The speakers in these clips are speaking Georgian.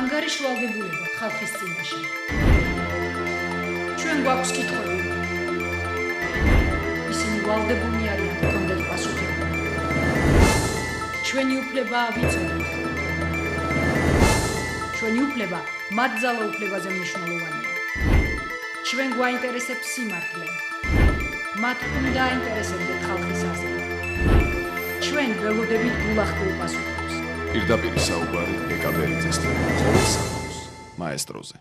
ანგარიშვალდებულება ხალხის წინაშე. ჩვენ გვაქვს კითხვები. ისინი ვალდებულნი არიან გქონდეთ პასუხები. ჩვენი უფლებაა ვიცოდეთ. ჩვენი უფლება მათ ძალა უფლებაზე მნიშვნელოვანია. ჩვენ გვაინტერესებს სიმართლე. მათ უნდა აინტერესებდეთ ხალხის აზრი. ჩვენ ველოდებით გულახდილ პასუხებს. პირდაპირ საუბარი ეკაბერიძესთან, ყოველ საქმეს მაესტროზე.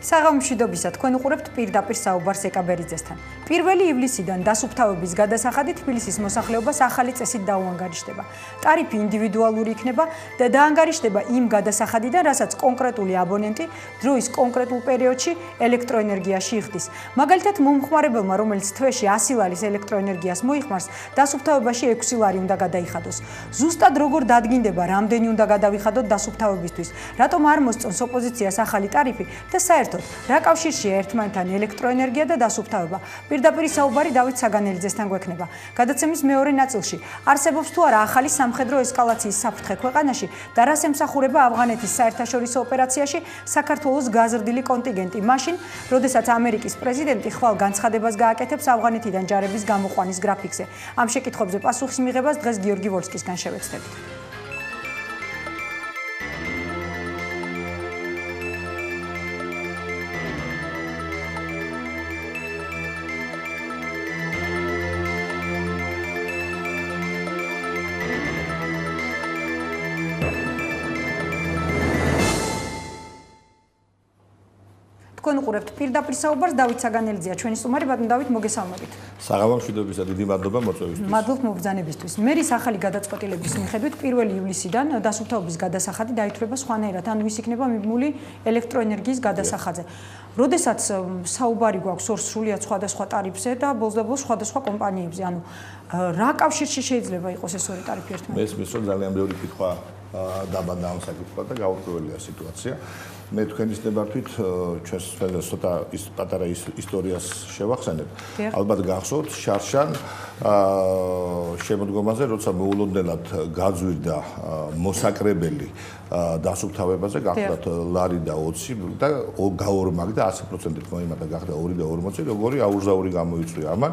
საღამო მშვიდობისა, თქვენ უყურებთ პირდაპირ საუბარს ეკაბერიძესთან. 1 ივლისიდან დასუფთავების გადასახადით თბილისის მოსახლეობას ახალი წესით დაუანგარიშდება. ტარიფი ინდივიდუალური იქნება და დაანგარიშდება იმ გადასახადიდან, რასაც კონკრეტული აბონენტი დროის კონკრეტულ პერიოდში ელექტროენერგიაში იხდის. მაგალითად, მომხმარებელმა, რომელიც თვეში 100 ლარის ელექტროენერგიას მოიხმარს, დასუფთავებაში 6 ლარი უნდა გადაიხადოს. ზუსტად როგორ დადგინდება, რამდენი უნდა გადავიხადოთ დასუფთავებისთვის, რატომ არ მოსწონს ოპოზიციას ახალი ტარიფი და საერთოდ რა კავშირშია ერთმანეთთან ელექტროენერგია და დასუფთავება? პირდაპირ საუბარი დავით საგანელიძესთან გვექნება. გადაცემის მეორე ნაწილში არსებობს თუ არა ახალი სამხედრო ესკალაციის საფრთხე ქვეყანაში და რას ემსახურება ავღანეთის საერთაშორისო ოპერაციაში საქართველოს გაზრდილი კონტინგენტი, მაშინ, როდესაც ამერიკის პრეზიდენტი ხვალ განცხადებას გააკეთებს ავღანეთიდან ჯარების გამოყვანის გრაფიკზე. ამ შეკითხვებზე პასუხის მიღებას დღეს გიორგი ვოლსკისგან შევეცდებით. თქვენ უყურებთ პირდაპირ საუბარს, დავით საგანელიძეა ჩვენი სტუმარი, ბატონ დავით, მოგესალმებით. საღამო მშვიდობისა, დიდი მადლობა მოწვევისთვის. მადლობთ მობრძანებისთვის. მერის ახალი გადაწყვეტილების მიხედვით 1 ივლისიდან დასუფთავების გადასახადი დაითვლება სხვანაირად, ანუ ის იქნება მიბმული ელექტროენერგიის გადასახადზე. როდესაც საუბარი გვაქვს ორ სრულიად სხვადასხვა ტარიფზე და ბოლოს სხვადასხვა კომპანიებზე, ანუ რა კავშირში შეიძლება იყოს ეს ორი ტარიფი ერთმანეთთან? მესმის რომ ძალიან ბევრი კითხვა დაბანდა ამ საკითხად და გაურკვეველია სიტუაცია. მე თქვენის ნებართვით ჩვენს ცოტა ის პატარა ისტორიას შევახსენებ. ალბათ გახსოვთ შარშან შემოდგომაზე, როცა მოულოდნელად გაძვირდა მოსაკრებელი დასუფთავებაზე, გახდათ ლარი და 20 და გაორმაგდა 100%-ით მოიმატა, გახდა 2 და 40, როგორი აურზაური გამოიწვია ამან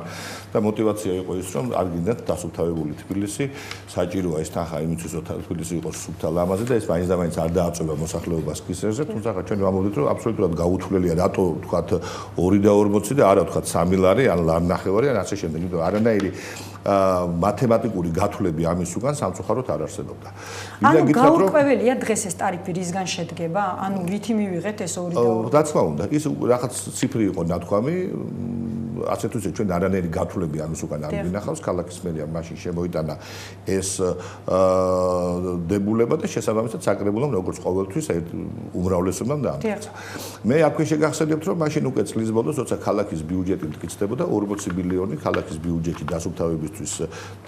და мотиваცია იყო ის, რომ არ გინდათ დასუფთავებული თბილისი, საჭიროა ეს თანხა იმისთვის, რომ თბილისი იყოს სუფთა ლამაზი და ეს მაინც და მაინც არ დააწვევა მოსახლეობას კისერზე, თუმცა ჩვენ ვამბობთ, რომ აბსოლუტურად გაუთვლელია, რატო ვთქვათ 2 და 40 და არა ვთქვათ 3 ლარი ან ლარნახევარი ან ასე შემდეგ, იმიტომ არანაირი მათემატიკური გათვლები ამის უკან სამწუხაროდ არ არსებობდა. ანუ გაურკვეველია დღეს ეს ტარიფი რისგან შედგება? ანუ რითი მივიღეთ ეს 2 და 40? რა თქმა უნდა, ის რაღაც ციფრი იყო ნათქვამი, ასე თუ ჩვენ არანაირი გათვლები ამის უკან არ გვინახავს, ქალაქის მერია მაშინ შემოიტანა ეს დებულება და შესაბამისად საკრებულომ როგორც ყოველთვის უმრავლესობამ დაამტკიცა. მე აქვე შეგახსენებთ, რომ მაშინ უკვე წლის ბოლოს, როცა ქალაქის ბიუჯეტი მტკიცდებოდა, 40 მილიონი ქალაქის ბიუჯეტი დასუფთავებისთვის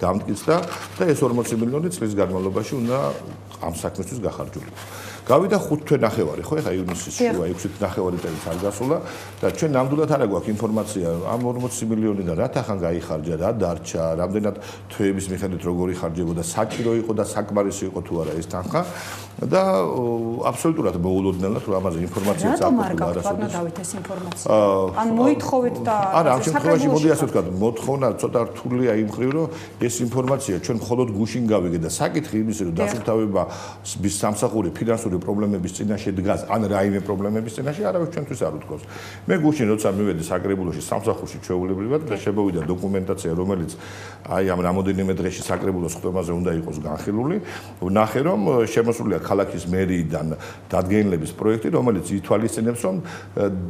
დამტკიცდა და ეს 40 მილიონი წლის განმავლობაში უნდა ამ საქმისთვის გახარჯულიყო. გავიდა 5 თვე-ნახევარი, ხო, ეხა ივნისის შუა 6 თვე-ნახევარი წელს არ გასულა და ჩვენ ნამდვილად არ გვაქვს ინფორმაცია ამ 40 მილიონიდან რა თანხა გაიხარჯა, რა დარჩა, რამდენად თვეების მიხედვით როგორი ხარჯებოდა, საჭირო იყო და საკმარისი იყო თუ არა ეს თანხა და აბსოლუტურად მოულოდნელად რომ ამაზე ინფორმაციაც არ ყოფილა არასოდეს. დავით ეს ინფორმაცია. ან მოითხოვეთ და არა, ამ შემთხვევაში მოდი ასე ვთქვათ, მოთხოვნა ცოტა რთულია იმ მხრივ, რომ ეს ინფორმაცია ჩვენ მხოლოდ გუშინ გავიგეთ და საკითხი იმის, რომ დასუფთავების სამსახური ფინანსური პრობლემების წინაშე დგას, ან რაიმე პრობლემების წინაშე არავის ჩვენთვის არ უთქვავს. მე გუშინ როცა მივედი საკრებულოში სამსახურში ჩვეულებრივად და შემოვიდა დოკუმენტაცია, რომელიც აი ამ რამოდენიმე დღეში საკრებულოს ხტომაზე უნდა იყოს განხილული, ვნახე რომ შემოსულია ქალაქის მერიიდან დადგენილების პროექტი, რომელიც ითვალისწინებს, რომ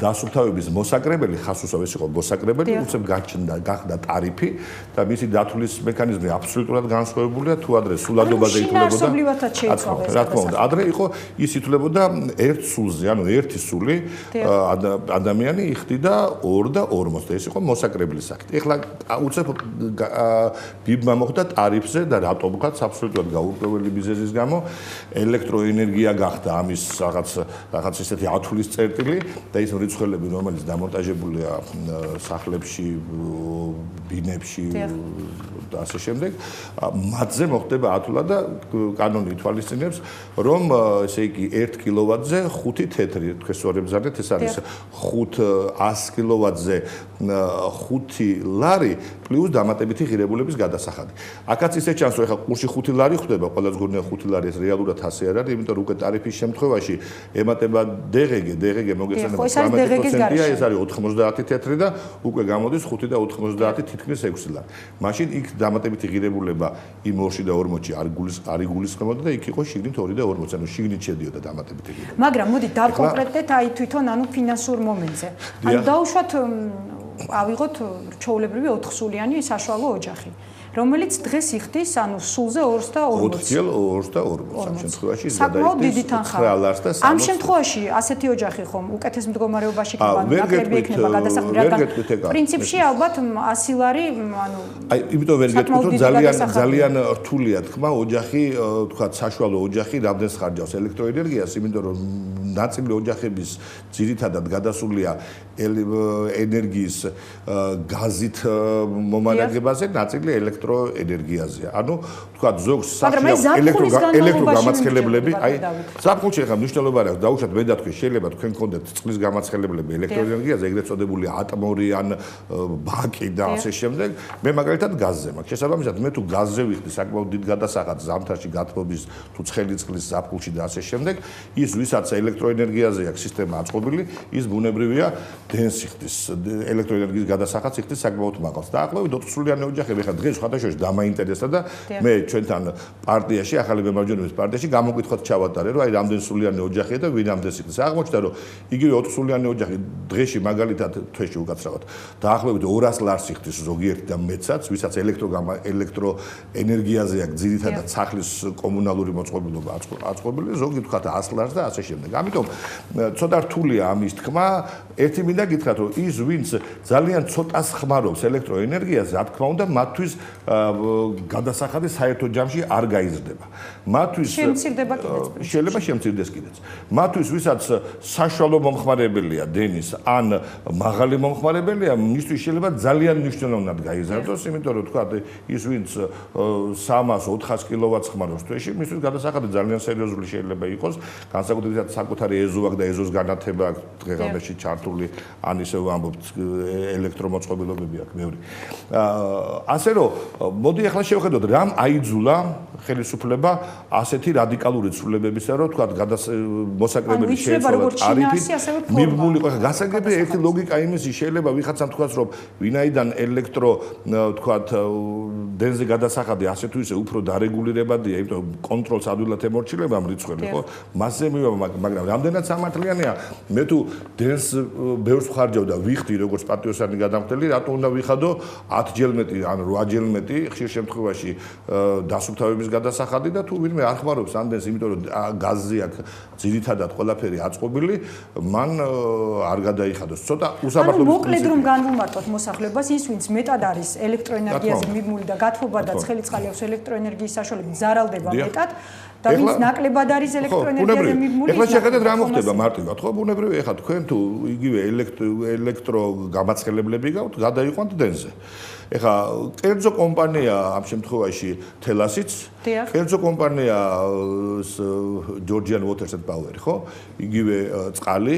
დასუფთავების მოსაკრებელი, ხასუსავ ეს იყო მოსაკრებელი, უცებ გახდა ტარიფი და მისი დათვლის მექანიზმი აბსოლუტურად განსხვავებულია, თუ ადრე სულადობაზე ითვლებოდა. რა თქმა უნდა, ადრე იყო ის ითვლებოდა ერთ სულზე, ანუ ერთი სული ადამიანი იხდიდა 2 და 40 და ეს იყო მოსაკრებლის საკითხი. ეხლა უცებ ბიბმა მოხდა ტარიფზე და რატომ ვქაც აბსოლუტურად გაურკვეველი მიზეზის გამო ელექტროენერგია გახდა ამის რაღაც ისეთი ათulis წერტილი და ის მრიცხველები, რომელიც დამონტაჟებულია სახლებში, ბინებში და ასე შემდეგ, მათზე მოხდება ათuლა და კანონი ითვალისწინებს, რომ ესე იგი 1 კილოვატზე 5 თეთრი, თქვენ სწორად ბრძანეთ, ეს არის 100 კილოვატზე 5 ლარი პლუს დამატებითი ღირებულების გადასახადი. აქაც ისე ჩანს, რომ ეხლა ყურში 5 ლარი ხდება, ყველას გონია 5 ლარი, ეს რეალურად ასე არ არის, იმიტომ რომ უკვე ტარიფის შემთხვევაში ემატება DGG მოგეცანება 18%-ია, ეს არის 90 თეთრი და უკვე გამოდის 5 და 90 თითქმის 6 ლარი. მაშინ იქ დამატებითი ღირებულება იმ 2-ში და 40-ში არ იგულისხმებოდა და იქ იყო შიგნით 2 და 40, ანუ შიგნით შედიოდა დამატებითი ღირებულება. მაგრამ მოდი დავკონკრეტდეთ აი თვითონ ანუ ფინანსურ მომენტზე. ანუ დაუშვათ ავიღოთ ჩვეულებრივი 4 სულიანი საშუალო ოჯახი, რომელიც დღეს იხდის ანუ სულზე 240. 240 ამ შემთხვევაში საკმაოდ დიდი თანხაა. ამ 9 შემთხვევაში ასეთი ოჯახი ხომ უკეთეს მდგომარეობაში იქნება, ანუ ნაკლები იქნება გადასახადი, რადგან პრინციპში ალბათ 100 ლარი, ანუ აი, იმიტომ ვერ გეტყვით, რომ ძალიან რთულია თქმა ოჯახი, თქვა საშუალო ოჯახი რამდენს ხარჯავს ელექტროენერგიას, იმიტომ რომ ნაწილი ოჯახების ძირითადად გადასულია ენერგიის გაზით მომარაგებაზე, ნაწილი ელექტროენერგიაზეა. ანუ თქვა ზოგს ელექტროგამაცხელებლები, აი ზაფხულში ახლა მნიშვნელობა არ აქვს, დაუშვათ მე და თქვენ შეიძლება თქვენ გქონდეთ წყლის გამაცხელებლები ელექტროენერგიაზე, ეგრეთ წოდებული ატმორი ან ბაკი და ასე შემდეგ. მე მაგალითად გაზზე მაქვს. შესაბამისად, მე თუ გაზზე ვიხდი საკმაოდ დიდ გადასახადს ზამთარში გათბობის თუ ცხელი წყლის ზაფხულში და ასე შემდეგ, ის ვისაც ელექტროენერგიაზე აქვს სისტემა აწყობილი, ის ბუნებრივია დენს იხდის, ელექტროენერგიის გადასახადს იხდის საკმაოდ მაღალს. დაახლოებით 4 სულიანი ოჯახები ახლა დღეს სხვადასხვა დამაინტერესდა და მე ჩვენთან პარტიაში, ახალი მემარჯვენების პარტიაში გამოკითხოთ ჩავატარე, რომ აი რამდენ სულიანი ოჯახია და ვინ ამდენს იხდის. აღმოჩნდა, რომ იგივე 4 სულიანი ოჯახი დღეში მაგალითად თვეში უკაცრავად დაახლოებით 200 ლარს იხდის ზოგიერთი და მეცაც, ვისაც ელექტროენერგიაზე აქვს ძირითადად სახლის კომუნალური მოწყობილობა აწყობილი, ზოგი თქვა 100 ლარს და ასე შემდეგ. ამიტომ ცოტა რთულია ამის თქმა. ერთი მინდა გითხრათ, რომ ის ვინც ძალიან ცოტას ხმარობს ელექტროენერგიას, რა თქმა უნდა, მათთვის გადასახადი საერთო ჯამში არ გაიზრდება. მათთვის შემცირდება კიდეც. შეიძლება შემცირდეს კიდეც. მათთვის ვისაც საშუალო მომხმარებელია დენის ან მაღალი მომხმარებელია, მისთვის შეიძლება ძალიან მნიშვნელოვნად გაიზარდოს, იმიტომ რომ თქვა ის ვინც 300-400 კილოვატს ხმარობს თვეში, მისთვის გადასახადი ძალიან სერიოზული შეიძლება იყოს, განსაკუთრებით საკუთარი ეზო აქვს და ეზოს განათება აქვს დღეღამეში ჩართული, ან ისე ვამბობთ ელექტრომოწყობილობები აქვს ბევრი. ასე რომ მოდი ახლა შევხედოთ რამ აიძულა ხელისუფლება ასეთი რადიკალური ცვლილებებისა, რომ თქვა მოსაკრებები შეეცვალა ტარიფით მიბმული ყველა გასაგები ერთი ლოგიკა იმისი შეიძლება ვიხაცამ თქვას რომ ვინაიდან ელექტრო თქვა დენზე გადასახადი ასე თუ ისე უფრო დარეგულირებადია, იმიტომ რომ კონტროლს ადვილად ემორჩილება მრიცხველი, ხო? მასზე მივა, მაგრამ რამდენად სამართლიანია, მე თუ დენს ბევრს ხარჯავ და ვიხდი როგორც პატიოსანი გადამხდელი, რატო უნდა ვიხადო 10 ჯერ მეტი ან 8 ჯერ მეტი ხშირ შემთხვევაში დასუფთავების გადასახადი და თუ ვინმე არ ხმარობს ამდენს, იმიტომ რომ გაზზე აქვს ძირითადად ყველაფერი აწყობილი, მან არ გადაიხადოს. ცოტა უსამართლობის მოკლედ რომ განვუმარტოთ მოსახლეობას, ის ვინც მეტად არის ელექტროენერგიაზე მიბმული და გათბობა და ცხელი წყალი აქვს ელექტროენერგიის საშუალებით ზარალდება მეტად და ვინც ნაკლებად არის ელექტროენერგიაზე მიბმული. ეხლა შეხედეთ რა მოხდება მარტივად, ხო? ბუნებრივია, ეხლა თქვენ თუ იგივე ელექტრო გამაცხელებლები გაქვთ, გადაიყვანთ დენზე. ეხლა კერძო კომპანია ამ შემთხვევაში თელასიც, კერძო კომპანია Georgian Waters and Power, ხო? იგივე წყალი,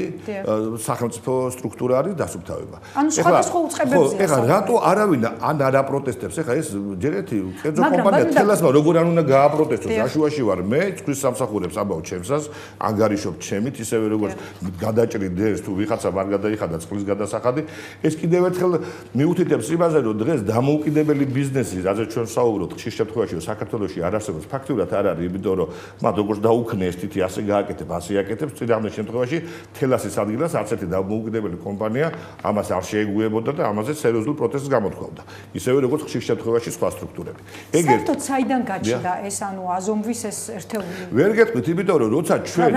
სახელმწიფო სტრუქტურა არის დასუფთავება. ანუ სხვადასხვა უწყებებზეა. ეხლა რატო არავინ ან არ აპროტესტებს? ეხლა ეს ჯერეთი კერძო კომპანია თელასმა როგორ არ უნდა გააპროტესტოს? აშუაში ვარ მე, წყვის სამსახურებს ამბავ ჩემსას, ანგარიშობ ჩემით, ისევე როგორც გადაჭრით დენს თუ ვიღაცა არ გადაიხადა წყლის გადასახადი, ეს კიდევ ერთხელ მიუთითებს იმაზე, რომ დღეს დამოუკიდებელი ბიზნესი, რაზეც ჩვენ ვსაუბრობთ, ხშირ შემთხვევაში საქართველოში არ არსებობს, ფაქტურად არ არის, იმიტომ რომ მათ როგორც დაუქნე ეს თითი ასე გააკეთებ, ასე აკეთებს, წინააღმდეგ შემთხვევაში თელასის ადგილას არც ერთი დამოუკიდებელი კომპანია ამას არ შეეგუებოდა და ამაზე სერიოზულ პროტესტს გამოთქვამდა. ისევე როგორც ხშირ შემთხვევაში სხვა სტრუქტურები. საერთოდ საიდან გაჩნდა ეს ანუ აზომვის ეს ერთეული? ვერ გეტყვით, იმიტომ რომ როცა ჩვენ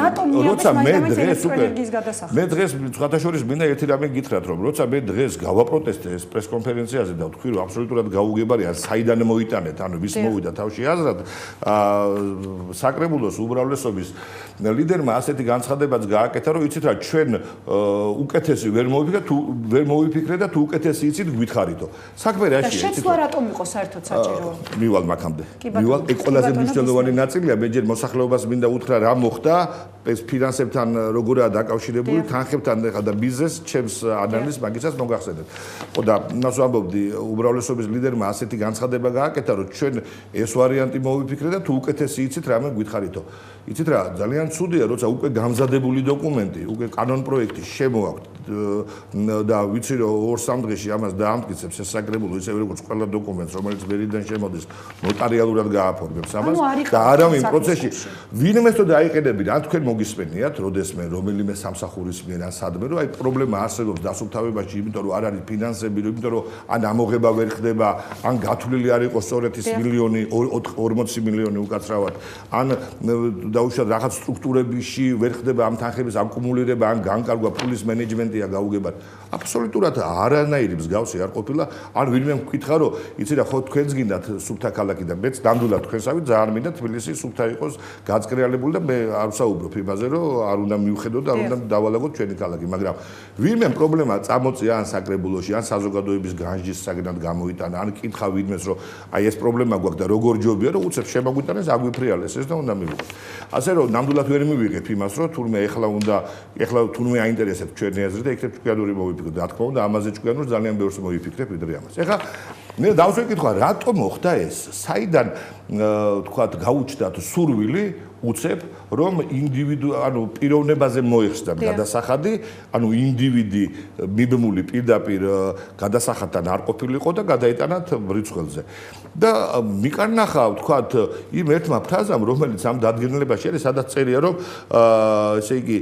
მე დღეს სხვათა შორის მინდა ერთი რამე გითხრათ, რომ როცა მე დღეს გავაპროტესტე ეს პრესკონფერენციაზე და ვთქვი რომ აბსოლუტურად გაუგებარია საიდან მოიტანეთ, ანუ ვის მოვიდა თავში აზრად, საკრებულოს უბრალესობის ლიდერმა ასეთი განცხადებაც გააკეთა, რომ იცით რა, ჩვენ უკეთესი ვერ მოვიფიქრეთ და თუ უკეთესი იცით გვითხრითო. საქმე რაშია? შეცვლა რატომ იყო საერთოდ საჭირო? მივალ მაგამდე. მივალ ყველაზე მნიშვნელოვანი ნაწილია, მე ჯერ მოსახლეობას მინდა უთხრა რა მოხდა ფინანსებთან როგორაა დაკავშირებული, თანხებთან და ბიზნესს, ჩემს ანალიზს მაგისაც მოგახსენეთ. ხო და იმას ვამბობდი, უბრალესობის ლიდერმა ასეთი განცხადება გააკეთა, რომ ჩვენ ეს ვარიანტი მოვიფიქრეთ და თუ უკეთესი იცით რამე გვითხრითო. იცით რა, ძალიან ცუდია, როცა უკვე გამზადებული დოკუმენტი, უკვე კანონ პროექტი შემოაქვთ და ვიცი რომ 2-3 დღეში ამას დაამტკიცებს ეს საკრებულო, ისევე როგორც ყველა დოკუმენტს, რომელიც ვერიდან შემოდის, ნოტარიალურად გააფორმებს ამას და არავინ პროცესში ვინმეს თუ დაიყენებინ, ან თქვენ მოგისმენიათ, როდესმე რომელიმე სამსახურის მიერ ან სადმე, რომ აი პრობლემა არსებობს დასუფთავებაში, იმიტომ რომ არ არის ფინანსები, იმიტომ რომ ან ამოღება ვერ ხდება, ან გათვლილი არ იყოს სწორედ ის მილიონი, 40 მილიონი უკაცრავად, ან დაუშვათ რაღაც სტრუქტურებში ვერ ხდება ამ თანხების აკუმულირება, ან განკარგვა ფულის მენეჯმენტია გაუგებარ. აბსოლუტურად არანაირი მსგავსი არ ყოფილა, ან ვინმე მკითხა, რომ იცი რა, ხო თქვენს გინდათ სუფთა ქალაქი და მეც ნამდვილად თქვენსავით ძალიან მინდა თბილისი სუფთა იყოს გაწკრიალებული და მე არ ვსაუბრობ იმაზე, რომ არ უნდა მივხედოთ, არ უნდა დავალაგოთ ჩვენი ქალაქი, მაგრამ ვინმე პრობლემა წამოწია ან საკრებულოში, ან საზოგადოების განსჯის საგნად გამოიტანა, ან კითხა ვინმეს, რომ აი ეს პრობლემა გვაქვს და როგორ ჯობია, რომ უცებ შემოგვიტანეს, აგვიფრიალეს ეს და უნდა მივიღოთ. ასე რომ ნამდვილად ვერ მივიღებ იმას, რომ თურმე ეხლა თურმე აინტერესებს ჩვენი აზრი და იქნებ ჭკვიანური მოვიფიქროთ. რა თქმა უნდა, ამაზე ჭკვიანურს ძალიან ბევრს მოვიფიქრებ ვიდრე ამას. ეხლა მე დავსვეკითხა, რატომ მოხდა ეს? საიდან თქვათ გაუჩნდათ სურვილი უცებ რომ ანუ პიროვნებაზე მოიხსნათ გადასახადი, ანუ ინდივიდი მიბმული პირდაპირ გადასახადთან არ ყოფილიყო და გადაიტანათ მრიცხველზე. და მიკარნახა თქვათ იმ ერთმა ფრაზამ, რომელიც ამ დადგენილებაში არის, სადაც წერია, რომ ესე იგი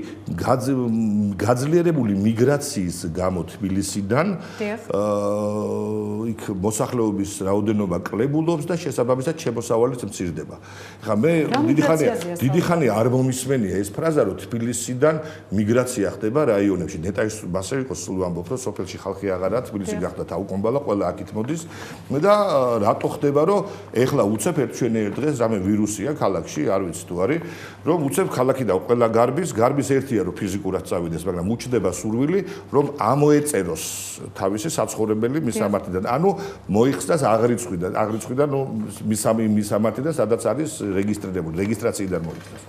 გაძლიერებული მიგრაციის გამო თბილისიდან იქ მოსახლეობის რაოდენობა კლებულობს და შესაბამისად შემოსავალიც მცირდება. ხა მე დიდი ხანი არ მომისმენია ეს ფრაზა, რომ თბილისიდან მიგრაცია ხდება რაიონებში. ნეტარის მასე იყო სულ ვამბობ, რომ სოფელში ხალხი აღარაა, თბილისი გახდა თავკომბალა, ყველა აქით მოდის და რატო ხდება, რომ ეხლა უცებ ერთ დღეს რამე ვირუსია ქალაქში, არ ვიცი თუ არის, რომ უცებ ქალაქიდან ყველა გარბის ერთია, რომ ფიზიკურად წავიდეს, მაგრამ უჩნდება სურვილი, რომ ამოეწეროს თავისი საცხოვრებელი მისამართიდან. ანუ მოიხსნას აღრიცხვიდან, მისამართიდან, სადაც არის რეგისტრირებული, რეგისტრაციიდან მოიხსნას.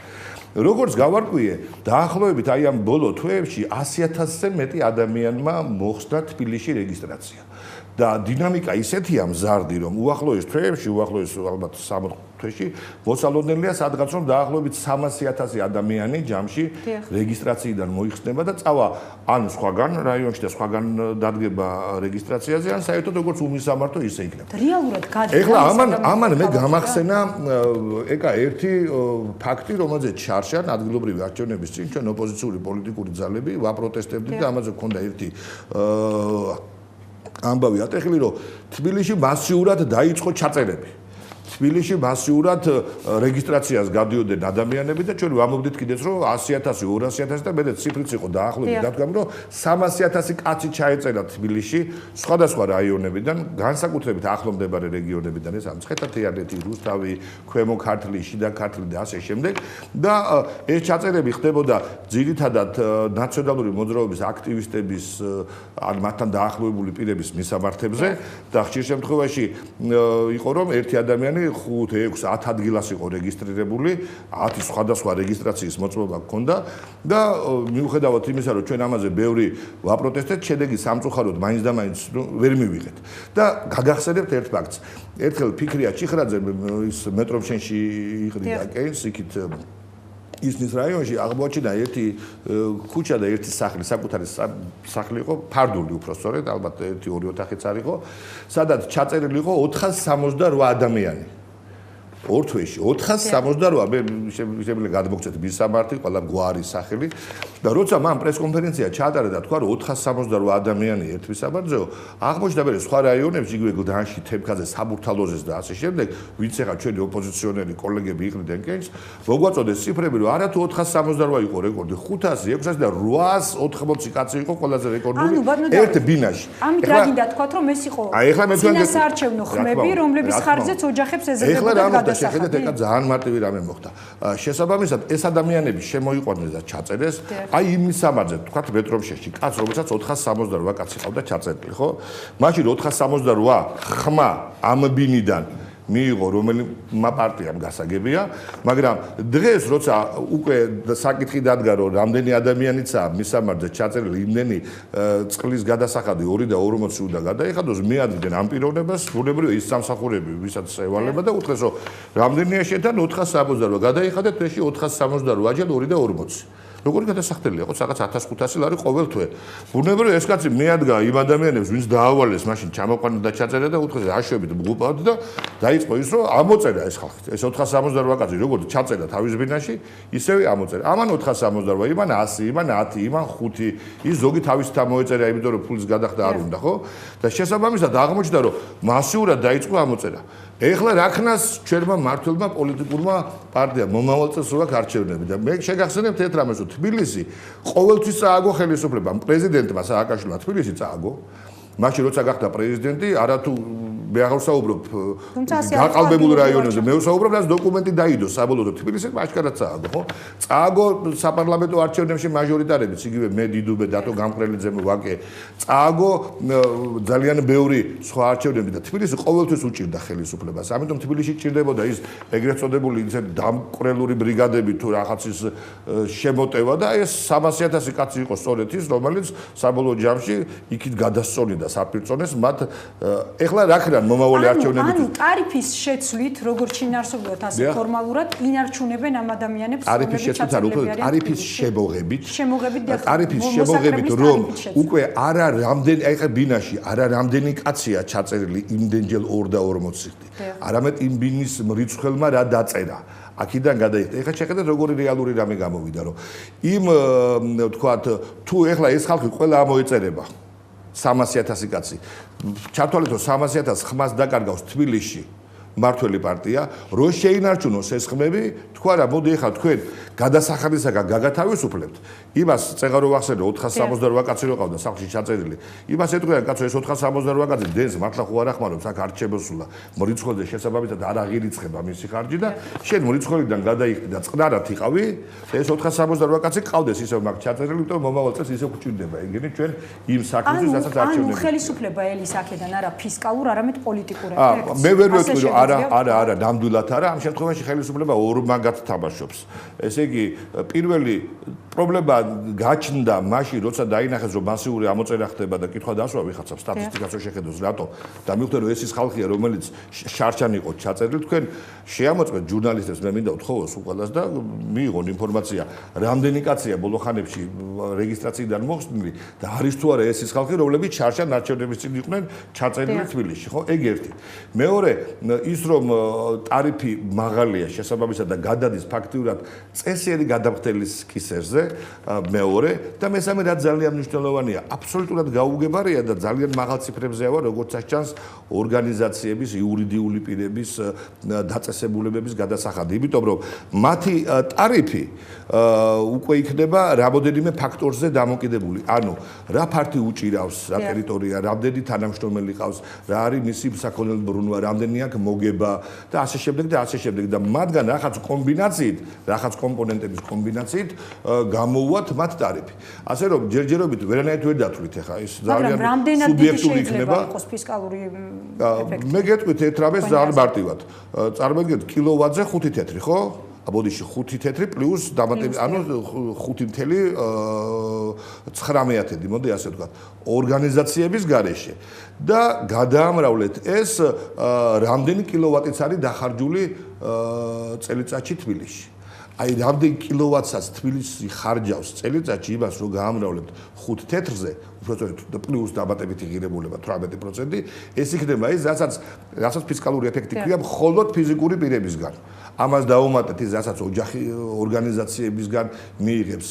როგორც გავარკვიე, დაახლოებით აი ამ ბოლო თვეებში 100,000-ზე მეტი ადამიანმა მოხსნა თბილისში რეგისტრაცია. და დინამიკა ისეთია მზარდი, რომ უახლოეს თვეებში, ალბათ 3 თვეში მოსალოდნელია სადღაც რომ დაახლოებით 300,000 ადამიანი ჯამში რეგისტრაციიდან მოიხსნება და წავა ან სხვაგან რაიონში და სხვაგან დადგება რეგისტრაციაზე, ან საერთოდ როგორც უმისამართო ისე იქნება. რეალურად ეხლა ამან მე გამახსენა ერთი ფაქტი, რომელზეც ჩარშან ადგილობრივი არჩევნების წინ ჩვენ ოპოზიციური პოლიტიკური ძალები ვაპროტესტებდით და ამაზე გქონდა ერთი ამბავი ატეხილი, რომ თბილისში მასიურად დაიწყო ჩაწერები. თბილისში მასიურად რეგისტრაციას გადიოდნენ ადამიანები და ჩვენ ვამბობდით კიდეც, რომ 100,000, 200,000 და მეტიც ციფრიც იყო დაახლოებით დადგამი, რომ 300,000 კაცი ჩაეწერა თბილისში სხვადასხვა რაიონებიდან, განსაკუთრებით ახლო მდებარე რეგიონებიდან, ეს მცხეთა-თიანეთი, რუსთავი, ქვემო ქართლი, შიდა ქართლი და ასე შემდეგ და ეს ჩაწერები ხდებოდა ძირითადად ნაციონალური მოძრაობის აქტივისტების ან მათთან დაახლოებული პირების მისამართებზე და ხშირ შემთხვევაში იყო რომ ერთი ადამიანი 5-6-10 ადგილას იყო რეგისტრირებული, 10 სხვადასხვა რეგისტრაციის მოწმობა ჰქონდა და მიუხედავად იმისა, რომ ჩვენ ამაზე ბევრი ვაპროტესტეთ, შედეგი სამწუხაროდ მაინც და მაინც ვერ მივიღეთ. და გაგახსენებთ ერთ ფაქტს. ერთხელ ფიქრია ჭიხრაძე ის მეტრომშენში იყრიდა კეინს, იქით ისნის რაიონში აღმოჩნდა ერთი ქუჩა და ერთი სახლი, საკუთარი სახლი იყო, ფარდული უფრო სწორედ, ალბათ 1-2 ოთახიც არ იყო, სადაც ჩაწერილი იყო 468 ადამიანი. ორ თვეში 468 მე შეიძლება გადმოგწეთ მისამართი ყველა გვარი სახელი და როცა მან პრესკონფერენცია ჩაატარა და თქვა რომ 468 ადამიანი ერთვისაბაძეო აღმოჩნდა მე სხვა რაიონებში იგივე გლდანში თემქაზე საბურთალოზეს და ასე შემდეგ ვინც ახლა ჩვენი ოპოზიციონერი კოლეგები იყრიდნენ კენჭს მოგვაწოდეს ციფრები რომ არა თუ 468 იყო რეკორდი 500 600 და 880 კაცი იყო ყველაზე რეკორდული ერთ ბინაში ამით რა გინდა თქვათ რომ ეს იყო წინასაარჩევნო ხმები რომლების ხარჯზეც ოჯახებს ეზრდებოდა გადასახადი შეხედეთ ეხლა ძალიან მარტივი რამე მოხდა შესაბამისად ეს ადამიანები შემოიყვანეს და ჩაწერეს აი იმ მისამართზე თქვათ მეტრომშეში კაც რომელსაც 468 კაცი ყავდა ჩაწერილი ხო მაშინ 468 ხმა ამ ბინიდან მიიღო რომელმა პარტიამ გასაგებია მაგრამ დღეს როცა უკვე საკითხი დადგა რომ რამდენი ადამიანიცაა მისამართზე ჩაწერილი იმდენი წყლის გადასახადი 2 და 40 უნდა გადაიხადოს მეადვდნენ ამ პიროვნებას ბუნებრივია ის სამსახურები ვისაც ევალება და უთხრეს რომ რამდენია შეთან 468 გადაიხადეთ თვეში 468 აჯერ 2 და 40 როგორი გადასახდელია ხო რაღაც 1500 ლარი ყოველ თვე ბუნებრივია ეს კაცი მეადგა იმ ადამიანებს ვინც დაავალეს მაშინ ჩამოყვანა და ჩაწერა და უთხრეს აშვებით მღუპავთ და დაიწყო ის რომ ამოწერა ეს ხალხი ეს 468 კაცი როგორც ჩაწერა თავის ბინაში ისევე ამოწერა ამან 468 იმან 100 იმან 10 იმან 5 ის ზოგი თავის თა მოეწერა იმიტომ რომ ფულის გადახდა არ უნდა ხო და შესაბამისად აღმოჩნდა რომ მასიურად დაიწყო ამოწერა ეხლა რა ქნას ჩვენმა მმართველმა პოლიტიკურმა პარტიამ მომავალ წელს რა არჩევნები და მე შეგახსენებთ ერთ რამეს რომ თბილისი ყოველთვის წააგო ხელისუფლება პრეზიდენტმა სააკაშვილმა თბილისი წააგო მაშინ როცა გახდა პრეზიდენტი არათუ მე აღარ ვსაუბრობ გაყალბებულ რაიონებზე მე ვსაუბრობ რაც დოკუმენტი დაიდო საბოლოოდ თბილისში მაშკარად წააგო ხო წააგო საპარლამენტო არჩევნებში მაჟორიტარებიც იგივე მე დიდუბე დათო გამყრელიძე ვაკე წააგო ძალიან ბევრი სხვა არჩევნები და თბილისი ყოველთვის უჭირდა ხელისუფლებას ამიტომ თბილისში ჭირდებოდა ის ეგრეთ წოდებული ისე დამკვრელური ბრიგადები თუ რაღაცის შემოტევა და ეს 300,000 კაცი იყო სწორედ ის რომელიც საბოლოო ჯამში იქით გადასწონიდა საპირწონეს მათ ეხლა რა ქნან მომავალი არჩევნები ანუ ტარიფის შეცვლით როგორც შინაარსობრივად ასე ფორმალურად ინარჩუნებენ ამ ადამიანებს ტარიფის შეცვლით არ უფრო ტარიფის შემოღებით რომ უკვე არა რამდენი აი ხა ბინაში არა რამდენი კაცია ჩაწერილი იმდენჯერ 2 და 40 არამედ იმ ბინის მრიცხველმა რა დაწერა აქედან გადაიხდა. ეხლა შეხედეთ როგორი რეალური რამე გამოვიდა რომ იმ თქვათ თუ ეხლა ეს ხალხი ყველა ამოეწერება 300,000 კაცი. ჩართვალეთ რომ 300,000 ხმას დაკარგავს თბილისში მართველი პარტია, რო შეინარჩუნოს ეს ხმები, თქვა რა, მოდი ეხლა თქვენ გადასახადისაგან გაგათავისუფლებთ. იმას წეღარო ვახსენე 468 კაცი რო ყავდა სახლში ჩაწერილი. იმას ეთქვიან კაცო ეს 468 კაცი დენს მართლა ხო არ ახმარობს აქ არ ჩებოსულა. მორიცხველზე შესაბამისად არ აღირიცხება მისი ხარჯი და შენ მორიცხველიდან გადაიხდი და წყნარად იყავი, ეს 468 კაცი ყავდეს ისევ მაგ ჩაწერილი, იმიტომ მომავალ წელს ისევ გვჭირდება. იგივე ჩვენ იმ საქმეზე რასაც არჩევნები. ანუ ხელისუფლება ელის აქედან არა ფისკალურ, არამედ პოლიტიკურ ეფექტს. მე ვერ ვეთქვი რომ არა, ნამდვილად არა. ამ შემთხვევაში ხელისუფლება ორმაგად თამაშობს. ესე იგი, პირველი პრობლემა გაჩნდა მაშინ, როცა დაინახეს, რომ მასიური ამოწერა ხდება და კითხვა დასვა ვიხაცებ სტატისტიკას რო შეხედოს რატო და მივხვდეთ, რომ ეს ის ხალხია, რომელიც შარჩან იყო ჩაწერილი, თქვენ შეამოწმეთ ჟურნალისტებს, მე მინდა ვთხოვოს უყალას და მიიღონ ინფორმაცია, რამდენი კაცია ბოლო ხანებში რეგისტრაციიდან მოხსნილი და არის თუ არა ეს ის ხალხი, რომლებიც შარჩან არჩევნების წინ იყვნენ ჩაწერილი თბილისში, ხო? ეგ ერთი. მეორე ის რომ ტარიფი მაღალია შესაბამისად და გადადის ფაქტიურად წესიერი გადამხდელის კისერზე მეორე და მესამე რაც ძალიან მნიშვნელოვანია აბსოლუტურად გაუგებარია და ძალიან მაღალ ციფრებზეა როგორც ჩანს ორგანიზაციების იურიდიული პირების დაწესებულებების გადასახადი იმიტომ რომ მათი ტარიფი უკვე იქნება რამოდენიმე ფაქტორზე დამოკიდებული ანუ რა ფართი უჭირავს რა ტერიტორია რამდენი თანამშრომელი ყავს რა არის მისი საქონელი ბრუნვა რამდენი აქვს მოგება და ასე შემდეგ და მათგან რაღაც კომბინაციით რაღაც კომპონენტების კომბინაციით გამოვუათ მათ ტარიფი. ასე რომ ჯერჯერობით ვერანაირად ვერ დათვლით ახლა ის ძალიან სუბიექტური იქნება. იყოს ფისკალური ეფექტი. მე გეტყვით ერთ რამეს ძალიან მარტივად. წარმოგიდგენთ კილოვატზე 5 თეთრი, ხო? აბოდიში 5 თეთრი პლუს დამატებით ანუ 5.19 მოდი ასე ვთქვათ ორგანიზაციების გარეშე და გადაამრავლეთ ეს რამდენი კილოვატიც არის დახარჯული წელიწადში თბილისში აი რამდენ კილოვატსაც თბილისი ხარჯავს წელიწადში იმას რომ გაამრავლებთ 5 თეთრზე უბრალოდ პლუს დამატებითი ღირებულება 18% ეს იქნება ის რასაც ფისკალური ეფექტი ქვია მხოლოდ ფიზიკური პირებისგან ამას დაუმატეთ ის რასაც ოჯახი ორგანიზაციებისგან მიიღებს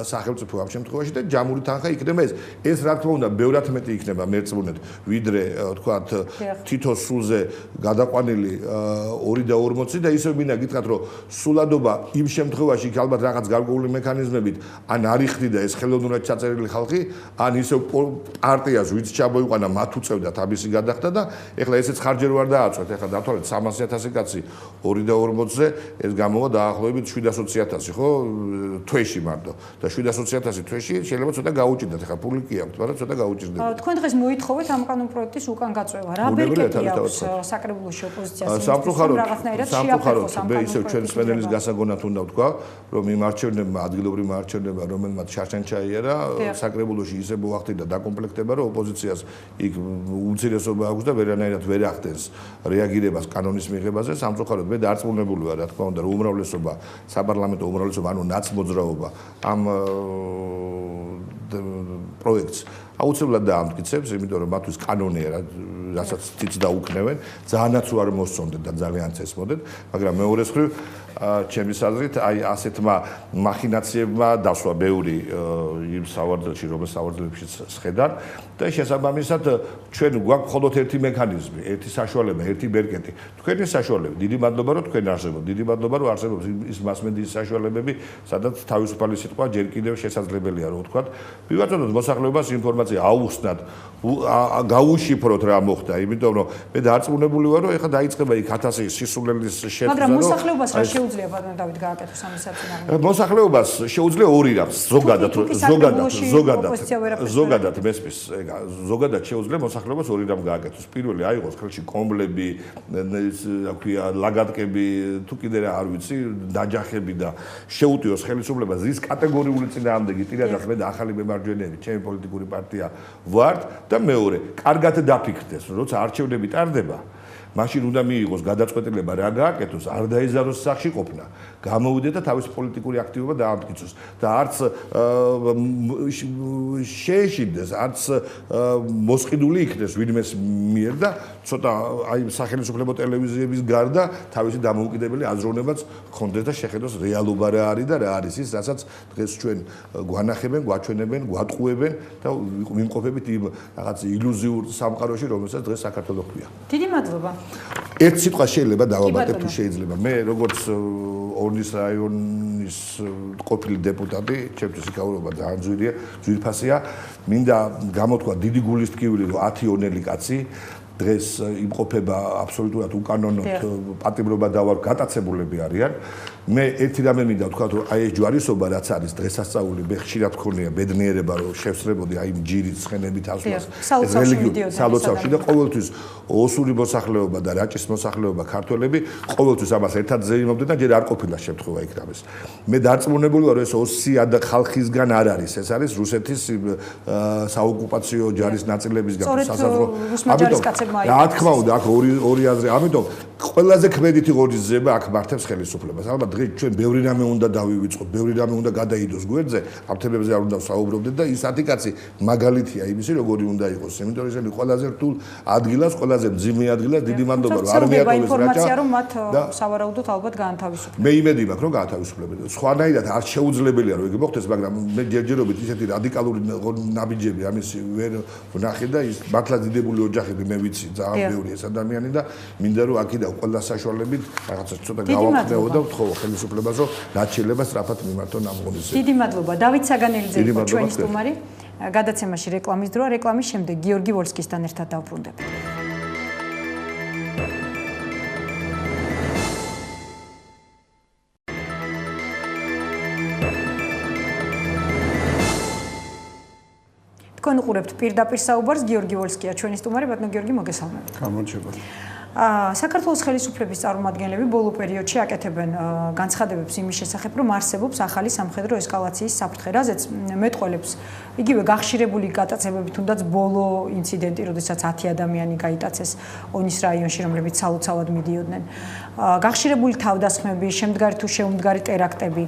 სახელმწიფო ამ შემთხვევაში და ჯამური თანხა იქნება ეს რა თქმა უნდა ბევრად მეტი იქნება მერწმუნეთ ვიდრე თქვათ თითო სულზე გადაყვანილი 2.40 და ისევ მინდა გითხრათ რომ სულადობა იმ შემთხვევაში ალბათ რაღაც გარკვეული მექანიზმებით ან არ იხდიდა ეს ხელოვნურად ჩაწერილი ხალხი ან ისევ პარტიას ვინც ჩამოიყვანა მათ უწევდა თაბისი გადახდა და ეხლა ესეც ხარჯერ ვარ დააწვეთ ეხლა დათვალეთ 300,000 კაცი 2.40-ზე ეს გამოვა დაახლოებით 720,000 ხო თვეში მარტო და 720,000 თვეში შეიძლება ცოტა გაუჭირდეთ ეხლა ფული კი აქვს მაგრამ ცოტა გაუჭირდება თქვენ დღეს მოითხოვეთ ამ კანონპროექტის უკან გაწვევა რა ბერკეტი აქვს საკრებულოში ოპოზიციას რაღაცნაირად შეაფერხოს ამ კანონპროექტს ისევ ჩვენ სპენელის გასაგონად უნდა ვთქვა რომ იმ არჩევნებმა ადგილობრივ არჩევნებმა რომელმაც შარშან ჩაიარა საკრებულოში ისე მოახდინა დაკომპლექტება რომ ოპოზიციას იქ უმცირესობა აქვს და ვერანაირად ვერ ახდენს რეაგირებას კანონის მიღებაზე სამწუხაროდ მე დარწმუნებული ვარ რა თქმა უნდა რომ უმრავლესობა საპარლამენტო უმრავლესობა ანუ ნაცმოძრაობა ამ პროექტს აუცილებლად დაამტკიცებს იმიტომ რომ მათთვის კანონია რასაც თიც დაუქნევენ ძალიანაც არ მოსწონდეთ და ძალიან წესმოდეთ მაგრამ მეორეს მხრივ ჩემის აზრით აი ასეთმა მახინაციებმა დასვა ბევრი იმ სავარძელში რომელიც სავარძელებშიც სხედან და შესაბამისად ჩვენ გვაქვს მხოლოდ ერთი მექანიზმი ერთი საშუალება ერთი ბერკეტი თქვენი საშუალება დიდი მადლობა რომ თქვენ არსებობთ დიდი მადლობა რომ არსებობს ის მასმედიის საშუალებები სადაც თავისუფალი სიტყვა ჯერ კიდევ შესაძლებელია რომ ვთქვათ ვივაწოდოთ მოსახლეობას ინფორმაცია აუხსნათ გაუშიფროთ რა მოხდა იმიტომ რომ მე დარწმუნებული ვარ რომ ეხლა დაიწყება იქ 1000 სისულელის შეწყვეტა მაგრამ მოსახლეობას რა შეუძლია ბატონ დავით გააკეთოს ამის საწინააღმდეგო მოსახლეობას შეუძლია ორი რამს ზოგადად მესმის ზოგადად შეუძლია მოსახლეობას ორი რამ გააკეთოს პირველი აიღოს ხელში კომბლები რა ქვია ლაგატკები თუ კიდე რა არ ვიცი დაჯახები და შეუტიოს ხელისუფლებას ის კატეგორიული წინააღმდეგი პირადად მე და ახალი მემარჯვენეები ჩემი პოლიტიკური პარტია ვართ და მეორე კარგად დაფიქრდეს როცა არჩევნები ტარდება მაშინ უნდა მიიღოს გადაწყვეტილება რა გააკეთოს არ დაიზაროს სახში ყოფნა გამოვიდეთ და თავის პოლიტიკური აქტივობა დაამტკიცოს და არც შეეშინდეს არც მოსყიდული იქნეს ვინმეს მიერ და ცოტა აი სახელმწიფო ტელევიზიების გარდა თავისი დამოუკიდებელი აზროვნებაც ხონდეს და შეხედოს რეალობა რა არის და რა არის ის რასაც დღეს ჩვენ გვანახებენ გვაჩვენებენ გვატყუებენ და ვიმყოფებით იმ რაღაც ილუზიურ სამყაროში რომელსაც დღეს საქართველოს ქვია დიდი მადლობა ერთ სიტყვა შეიძლება დავაბატებ თუ შეიძლება მე როგორც ორნის რაიონის ყოფილი დეპუტატი ჩემთვის იქაურობა ძალიან ძვირფასია მინდა გამოთქვა დიდი გულის ტკივილი რომ 10 ონელი კაცი დღეს იმყოფება აბსოლუტურად უკანონოდ პატიმრობა დავარ გატაცებულები არიან მე ერთი რამე მინდა ვთქვა რომ აი ეს ჯვარისობა რაც არის დღესასწაული მე ხშირად მქონია ბედნიერება რომ შევსწრებოდი აი იმ ჯირით ცხენებით ასვლას ეს რელიგიური სალოცავში და ყოველთვის ოსური მოსახლეობა და რაჭის მოსახლეობა ქართველები ყოველთვის ამას ერთად ზეიმობდნენ და ჯერ არ ყოფილა შემთხვევა იქ რამეს მე დარწმუნებული ვარ რომ ეს ოსია და ხალხისგან არ არის ეს არის რუსეთის საოკუპაციო ჯარის ნაწილებისგან სასაზღვრო რა თქმა უნდა აქ ორი აზრი ამიტომ ყველაზე ქმედითი ღონისძიება აქ მართებს ხელისუფლებას ალბათ დღეს ჩვენ ბევრი რამე უნდა დავივიწყოთ ბევრი რამე უნდა გადაიდოს გვერდზე ამ თემებზე არ უნდა ვსაუბრობდეთ და ის 10 კაცი მაგალითია იმისი როგორი უნდა იყოს იმიტომ რომ ისინი ყველაზე რთულ ადგილას ყველაზე მძიმე ადგილას დიდი მადლობა რომ არ მიატოვეს ინფორმაცია რომ მათ სავარაუდოდ ალბათ გაანთავისუფლდნენ მე იმედი მაქვს რომ გაანთავისუფლებენ სხვანაირად არ შეუძლებელია რომ იგი მოხდეს მაგრამ მე ჯერჯერობით ისეთი რადიკალური ნაბიჯები ამის ვერ ვნახე და ის მართლა დიდებული ოჯახები მე ვიცი ძალიან ბევრი ეს ადამიანი და მინდა რომ აქედან ყველა საშუალებით რაღაცა ცოტა გავაკეთებო და ვთხოვო ხელისუფლებას რომ რაც შეიძლება სწრაფად მიმართონ ამ ღონისძიებას. დიდი მადლობა. დავით საგანელიძე იყო ჩვენი სტუმარი. გადაცემაში რეკლამის დროა. რეკლამის შემდეგ გიორგი ვოლსკისთან ერთად დავბრუნდებით. თქვენ უყურებთ პირდაპირ საუბარს გიორგი ვოლსკია ჩვენი სტუმარი ბატონო გიორგი მოგესალმებით. გამარჯობა. საქართველოს ხელისუფლების წარმომადგენლები ბოლო პერიოდში აკეთებენ განცხადებებს იმის შესახებ, რომ არსებობს ახალი სამხედრო ესკალაციის საფრთხე, რაზეც მეტყველებს იგივე გახშირებული გატაცებები, თუნდაც ბოლო ინციდენტი, როდესაც 10 ადამიანი გაიტაცეს ონის რაიონში, რომლებიც სალოცავად მიდიოდნენ. გახშირებული თავდასხმები, შემდგარი თუ შეუმდგარი ტერაქტები.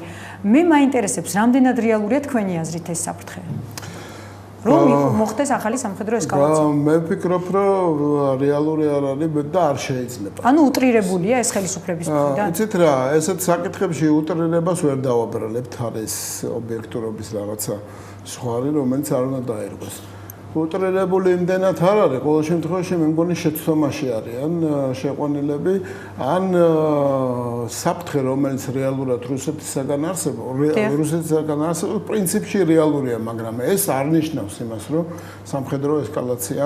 მე მაინტერესებს, რამდენად რეალურია თქვენი აზრით ეს საფრთხე? რომ მოხდეს ახალი სამხედრო ესკალაცია. მე ვფიქრობ, რომ რეალური არ არის და არ შეიძლება. ანუ უტრირებულია ეს ხელისუფლების მხრიდან? იცით რა, ესეთ საკითხებში უტრირებას ვერ დავაბრალებთ, არის ობიექტურობის რაღაცა სხვარი, რომელიც არ უნდა დაერგოს. უტრირებული იმდენად არ არის, ყოველ შემთხვევაში მე მგონი შეცდომაში არიან შეყვანილები, ან საფრთხე, რომელიც რეალურად რუსეთისაგან არსებობს, პრინციპში რეალურია, მაგრამ ეს არ ნიშნავს იმას, რომ სამხედრო ესკალაცია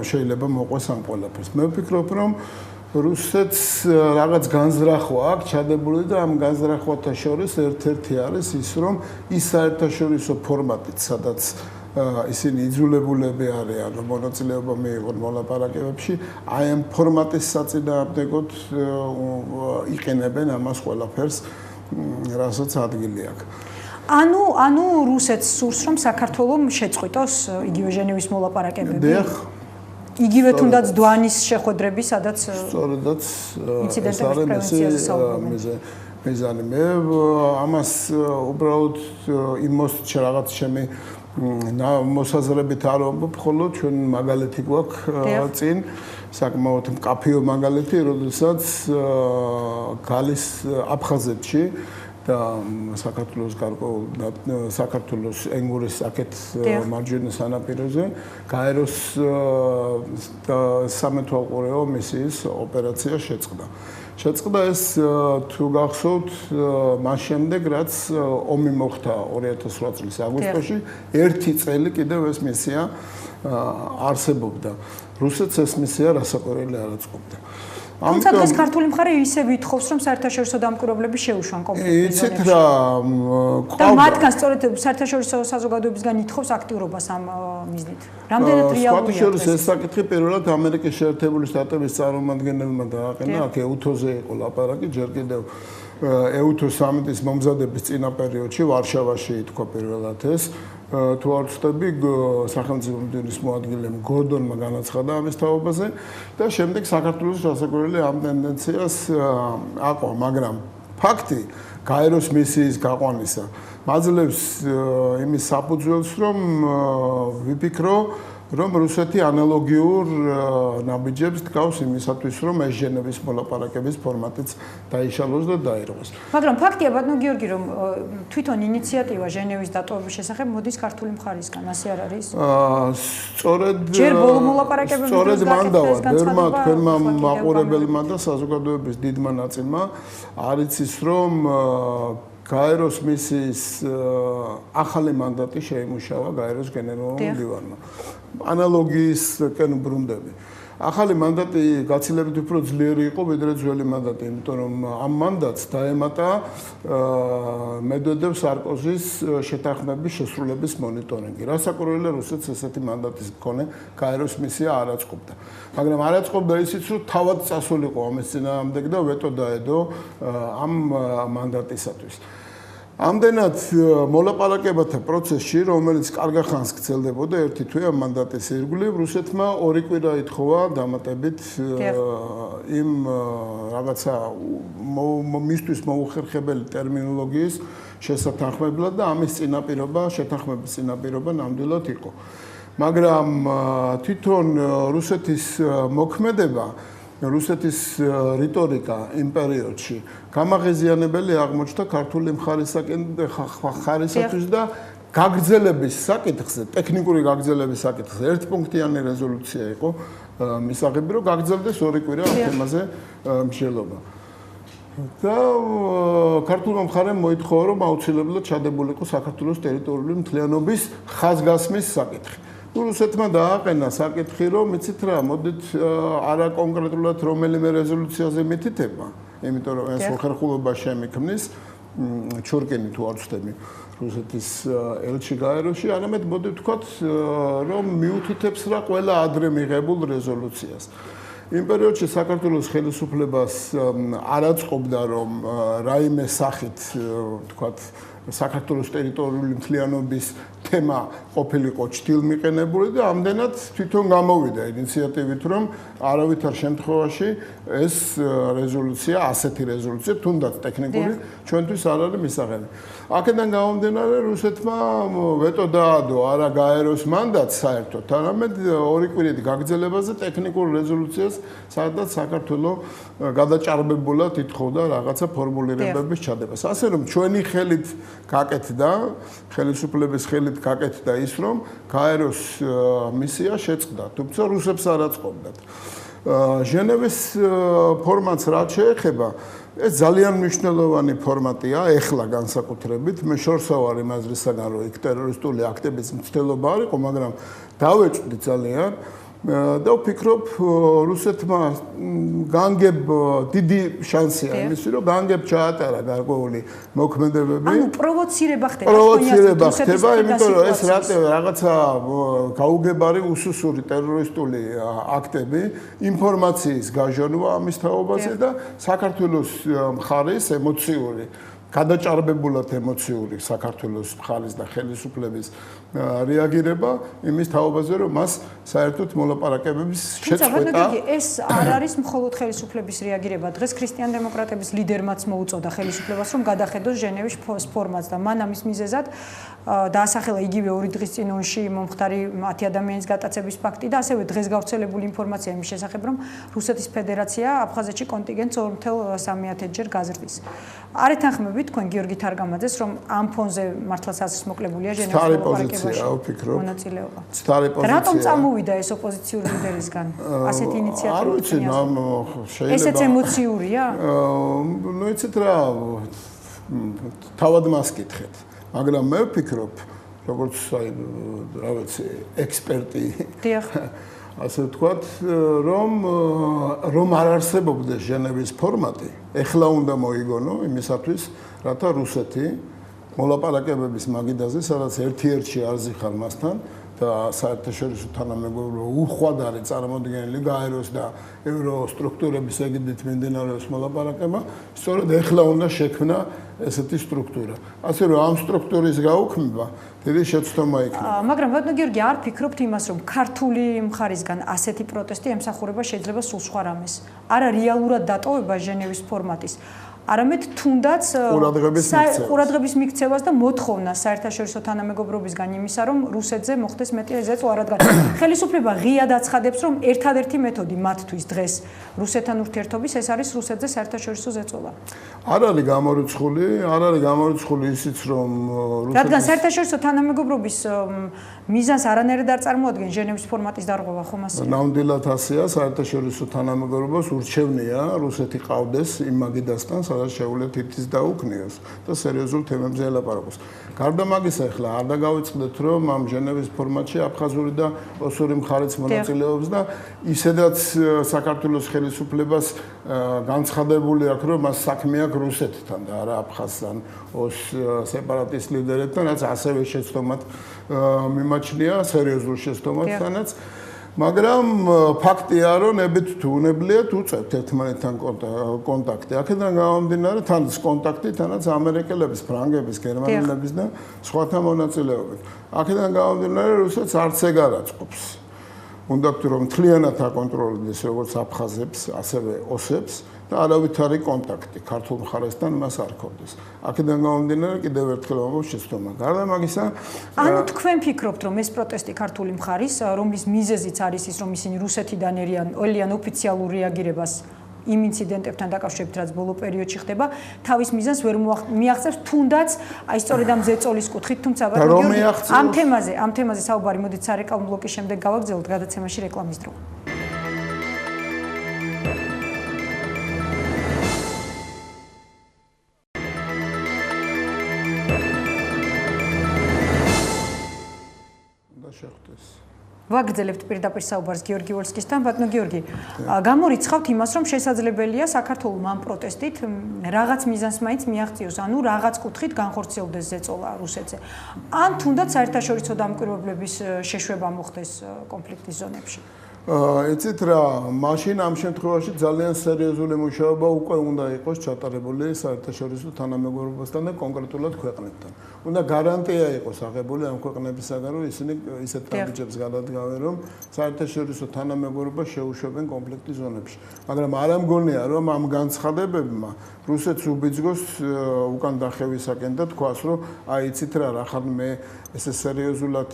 შეიძლება მოყვეს ამ ყველაფერს. მე ვფიქრობ, რომ რუსეთს რაღაც განზრახვა აქვს ჩადებული და ამ განზრახვათა შორის ერთ-ერთი არის ის, რომ ის საერთაშორისო ფორმატით, სადაც ისინი იძულებულები არიან მონაწილეობა მიიღონ მოლაპარაკებებში, აი ამ ფორმატის საწინააღმდეგოდ იყენებენ ამას ყველაფერს, რასაც ადგილი აქვს. ანუ რუსეთს სურს, რომ საქართველოს შეწყვიტოს იგივე ჟენევის მოლაპარაკებები. დიახ. იგივე თუნდაც დვანის შეხვედრები, სადაც სწორედაც ინციდენტების პრევენციაზე საუბრობენ. მიზანი მე ამას უბრალოდ იმოს რაღაც ჩემი მოსაზრებით არ ვამბობ, ხოლო ჩვენ მაგალითი გვაქვს წინ, საკმაოდ მკაფიო მაგალითი, როდესაც გალის აფხაზეთში და საქართველოს გარკვეულ საქართველოს ენგურის აქეთ მარჯვენა სანაპიროზე გაეროს სამეთვალყურეო მისიის ოპერაცია შეწყდა. შეწყდა ეს თუ გახსოვთ მას შემდეგ, რაც ომი მოხდა 2008 წლის აგვისტოში, ერთი წელი კიდევ ეს მისია არსებობდა. რუსეთს ეს მისია რასაკვირველი არ აწყობდა. თუმცა დღეს ქართული მხარე ისე ვითხოვს, რომ საერთაშორისო დამკვირვებლები შეუშვან კონფლიქტის ზონებში. იცით რა, და მათგან სწორედ საერთაშორისო საზოგადოებისგან ითხოვს აქტიურობას ამ მიზნით. რამდენად რეალურია? სხვათაშორის ეს საკითხი პირველად ამერიკის შეერთებული შტატების წარმომადგენლებმა დააყენა, აქ EUTO-ზე იყო ლაპარაკი, ჯერ კიდევ EUTO სამიტის მომზადების წინა პერიოდში ვარშავაში ითქვა პირველად ეს. თუ არ ვცდები, სახელმწიფო მდივნის მოადგილემ გორდონმა განაცხადა ამის თაობაზე და შემდეგ საქართველოს რასაკვირველი ამ ტენდენციას აყვა, მაგრამ ფაქტი გაეროს მისიის გაყვანისა მაძლევს იმის საფუძველს, რომ ვიფიქრო, რომ რუსეთი ანალოგიურ ნაბიჯებს დგავს იმისათვის, რომ ეს ჟენევის მოლაპარაკების ფორმატიც დაიშალოს და დაირღვეს. მაგრამ ფაქტია, ბატონო გიორგი, რომ თვითონ ინიციატივა ჟენევის დატოვების შესახებ მოდის ქართული მხარისგან, ასე არ არის? სწორედ ჯერ ბოლო მოლაპარაკებები სწორედ მან დავა თქვენმა მაყურებელმა და საზოგადოების დიდმა ნაწილმა არის ის, რომ გაეროს მისიის ახალი მანდატი შეიმუშავა გაეროს გენერალურმა მდივანმა. ანალოგიისკენ ბრუნდები. ახალი მანდატი გაცილებით უფრო ძლიერი იყო, ვიდრე ძველი მანდატი, იმიტომ რომ ამ მანდატს დაემატა მედვედევ სარკოზის შეთანხმების შესრულების მონიტორინგი. რასაკვირველია, რუსეთს ესეთი მანდატის მქონე გაეროს მისია არ აწყობდა. მაგრამ არ აწყობდა ისიც, რომ თავად წასულიყო ამის წინააღმდეგ და ვეტო დაედო ამ მანდატისათვის. ამდენად მოლაპარაკებათა პროცესში, რომელიც კარგა ხანს გრძელდებოდა ერთი თვე ამ მანდატის ირგვლივ, რუსეთმა 2 კვირა ითხოვა დამატებით იმ რაღაცა მისთვის მოუხერხებელი ტერმინოლოგიის შესათანხმებლად და ამის შეთანხმების წინაპირობა ნამდვილად იყო. მაგრამ თვითონ რუსეთის მოქმედება რუსეთის რიტორიკა იმ პერიოდში გამაღიზიანებელი აღმოჩნდა ქართული მხარისათვის და გაგრძელების საკითხზე, ტექნიკური გაგრძელების საკითხზე ერთპუნქტიანი რეზოლუცია იყო მისაღები, რომ გაგრძელდეს 2 კვირა ამ თემაზე მსჯელობა. და ქართულმა მხარემ მოითხოვა, რომ აუცილებლად ჩადებულიყო საქართველოს ტერიტორიული მთლიანობის ხაზგასმის საკითხი. რუსეთმა დააყენა საკითხი, რომ იცით რა, მოდით არა კონკრეტულად რომელიმე რეზოლუციაზე მითითება, იმიტომ რომ ეს უხერხულობა შემიქმნის ჩურკინი თუ არ ვცდები რუსეთის ელჩი გაეროში, არამედ მოდით ვთქვათ, რომ მიუთითებს რა ყველა ადრე მიღებულ რეზოლუციას. იმ პერიოდში საქართველოს ხელისუფლებას არ აწყობდა რომ რაიმე სახით თქვათ საქართველოს ტერიტორიული მთლიანობის თემა ყოფილიყო ჭtilmიყენებული და ამდენად თვითონ გამოვიდა ინიციატივით რომ არავითარ შემთხვევაში ეს რეზოლუცია ასეთი რეზოლუცია თუნდაც ტექნიკური ჩვენთვის არ არის მისაღები. აქედან გამომდინარე რუსეთმა ვეტო დაადო არა გაეროს მანდატს საერთოდ, არამედ ორი კვირით გაგრძელებაზე ტექნიკურ რეზოლუციას სადაც საქართველოს გადაჭარბებულად ითხოვდა რაღაცა ფორმულირებების ჩადებას. ასე რომ ჩვენი ხელით გაკეთდა, ხელისუფლების ხელით გაკეთდა ის რომ გაეროს მისია შეწყდა, თუმცა რუსებს არ აწყობდათ. ჟენევის ფორმატს რაც შეეხება, ეს ძალიან მნიშვნელოვანი ფორმატია, ეხლა განსაკუთრებით, მე შორსა ვარ იმ აზრისაგან, რომ იქ ტერორისტული აქტების მცდელობა არ იყო, მაგრამ დავეჭვდი ძალიან და ვფიქრობ, რუსეთმა განგებ დიდი შანსია იმისი, რომ განგებ ჩაატარა გარკვეული მოქმედებები. ანუ პროვოცირება ხდება. პროვოცირება ხდება, იმიტომ რომ ეს რაღაცა გაუგებარი უსუსური ტერორისტული აქტები, ინფორმაციის გაჟონვა ამის თაობაზე და საქართველოს მხარის ემოციური გადაჭარბებულად ემოციური საქართველოს მხარის და ხელისუფლების რეაგირება იმის თაობაზე, რომ მას საერთოდ მოლაპარაკებების შეწყვეტა. ეს არ არის მხოლოდ ხელისუფლების რეაგირება. დღეს ქრისტიან-დემოკრატების ლიდერმაც მოუწოდა ხელისუფლებას, რომ გადახედოს ჟენევის ფორმატს და მან ამის მიზეზად დაასახელა იგივე 2 დღის წინ ონში მომხდარი 10 ადამიანის გატაცების ფაქტი და ასევე დღეს გავრცელებული ინფორმაცია იმის შესახებ, რომ რუსეთის ფედერაცია აფხაზეთში კონტინგენტს 2.3 ჯერ გაზრდის. არ ეთანხმებით თქვენ გიორგი თარგამაძეს, რომ ამ ფონზე მართლაც აზრის მოკლებულია ჟენევის მოლაპარაკებაში მონაწილეობა. რატომ წამოვიდა ეს ოპოზიციური ლიდერისგან ასეთი ინიციატივა? არ ვიცი, შეიძლება ესეც ემოციურია? ნუ იცით რა, თავად მას კითხეთ. მაგრამ მე ვფიქრობ, როგორც აი რა ვიცი, ექსპერტი. დიახ. ასე ვთქვათ, რომ არ არსებობდეს ჟენევის ფორმატი, ეხლა უნდა მოიგონო იმისათვის, რათა რუსეთი მოლაპარაკებების მაგიდაზე, სადაც ერთ-ერთში არ ზიხარ მასთან და საერთაშორისო თანამეგობრობა უხვად არის წარმოდგენილი გაეროს და ევროსტრუქტურების ეგიდით მიმდინარეობს მოლაპარაკება, სწორედ ეხლა უნდა შექმნა ესეთი სტრუქტურა. ასე რომ ამ სტრუქტურის გაუქმება დიდი შეცდომა იქნება. მაგრამ ბატონო გიორგი, არ ფიქრობთ იმას, რომ ქართული მხარისგან ასეთი პროტესტი ემსახურება შეიძლება სულ სხვა რამეს? არა რეალურად დატოვება ჟენევის ფორმატის, არამედ თუნდაც ყურადღების მიქცევას და მოთხოვნას საერთაშორისო თანამეგობრობისგან იმისა, რომ რუსეთზე მოხდეს მეტი ზეწოლა, რადგან ხელისუფლება ღიად აცხადებს, რომ ერთადერთი მეთოდი მათთვის დღეს რუსეთთან ურთიერთობის ეს არის რუსეთზე საერთაშორისო ზეწოლა. არ არის გამორიცხული ისიც, რომ რადგან საერთაშორისო თანამეგობრობის მიზანს არანაირად არ წარმოადგენს ჟენევის ფორმატის დარღვევა, ხომ ასე? ნამდვილად ასეა, საერთაშორისო თანამეგობრობას ურჩევნია რუსეთი ყავდეს იმ მაგიდასთან, სადაც შეუძლია თითის დაუქნიოს და სერიოზულ თემებზე ელაპარაკოს. გარდა მაგისა, ახლა არ დაგავიწყდეთ, რომ ამ ჟენევის ფორმატში აფხაზური და ოსური მხარეც მონაწილეობს და ისედაც საქართველოს ხელისუფლებას განცხადებული აქვს, რომ მას საქმე აქვს რუსეთთან და არა აფხაზთან, ოს სეპარატისტ ლიდერებთან, რაც ასევე შეცდომად მიმაჩნია, სერიოზულ შეცდომათთანაც. მაგრამ ფაქტია, რომ ნებით თუ უნებლიეთ უწევთ ერთმანეთთან კონტაქტი. აქედან გამომდინარე, თანაც კონტაქტი, თანაც ამერიკელების, ფრანგების, გერმანელების და სხვათა მონაწილეობით. აქედან გამომდინარე, რუსეთს არც ეგ არ აწყობს. უნდა რომ მთლიანად აკონტროლდეს როგორც აფხაზებს, ასევე ოსებს და არავითარი კონტაქტი ქართულ მხარესთან მას არ ქონდეს. აქედან გამომდინარე, კიდევ ერთხელ ამბობ შეცდომა. გარდა მაგისა, ანუ თქვენ ფიქრობთ, რომ ეს პროტესტი ქართული მხარის, რომლის მიზეზიც არის ის, რომ ისინი რუსეთიდან ელიან ოფიციალურ რეაგირებას იმ ინციდენტებთან დაკავშირებით, რაც ბოლო პერიოდში ხდება, თავის მიზანს ვერ მიაღწევს, თუნდაც აი სწორედ ამ ზეწოლის კუთხით, თუმცა ამ თემაზე საუბარი მოდით სარეკლამო ბლოკის შემდეგ გავაგრძელოთ, გადაცემაში რეკლამის დრო. ვაგრძელებთ პირდაპირ საუბარს გიორგი ვოლსკისთან. ბატონო გიორგი, გამორიცხავთ იმას, რომ შესაძლებელია საქართველოს ამ პროტესტით რაღაც მიზანს მაინც მიაღწიოს, ანუ რაღაც კუთხით განხორციელდეს ზეწოლა რუსეთზე. ან თუნდაც საერთაშორისო დამკვირვებლების შეშვება მოხდეს კონფლიქტის ზონებში. იცით რა, მაშინ ამ შემთხვევაში ძალიან სერიოზული მუშაობა უკვე უნდა იყოს ჩატარებული საერთაშორისო თანამეგობრობასთან და კონკრეტულად ქვეყნებთან. უნდა გარანტია იყოს აღებული ამ ქვეყნებისაგან, რომ ისინი ისეთ ნაბიჯებს გადადგავენ, რომ საერთაშორისო თანამეგობრობა შეუშვებენ კონფლიქტის ზონებში. მაგრამ არ ამგონია, რომ ამ განცხადებებმა რუსეთს უბიძგოს უკან დახევისაკენ და თქვას, რომ აი იცით რა, რახან მე ესე სერიოზულად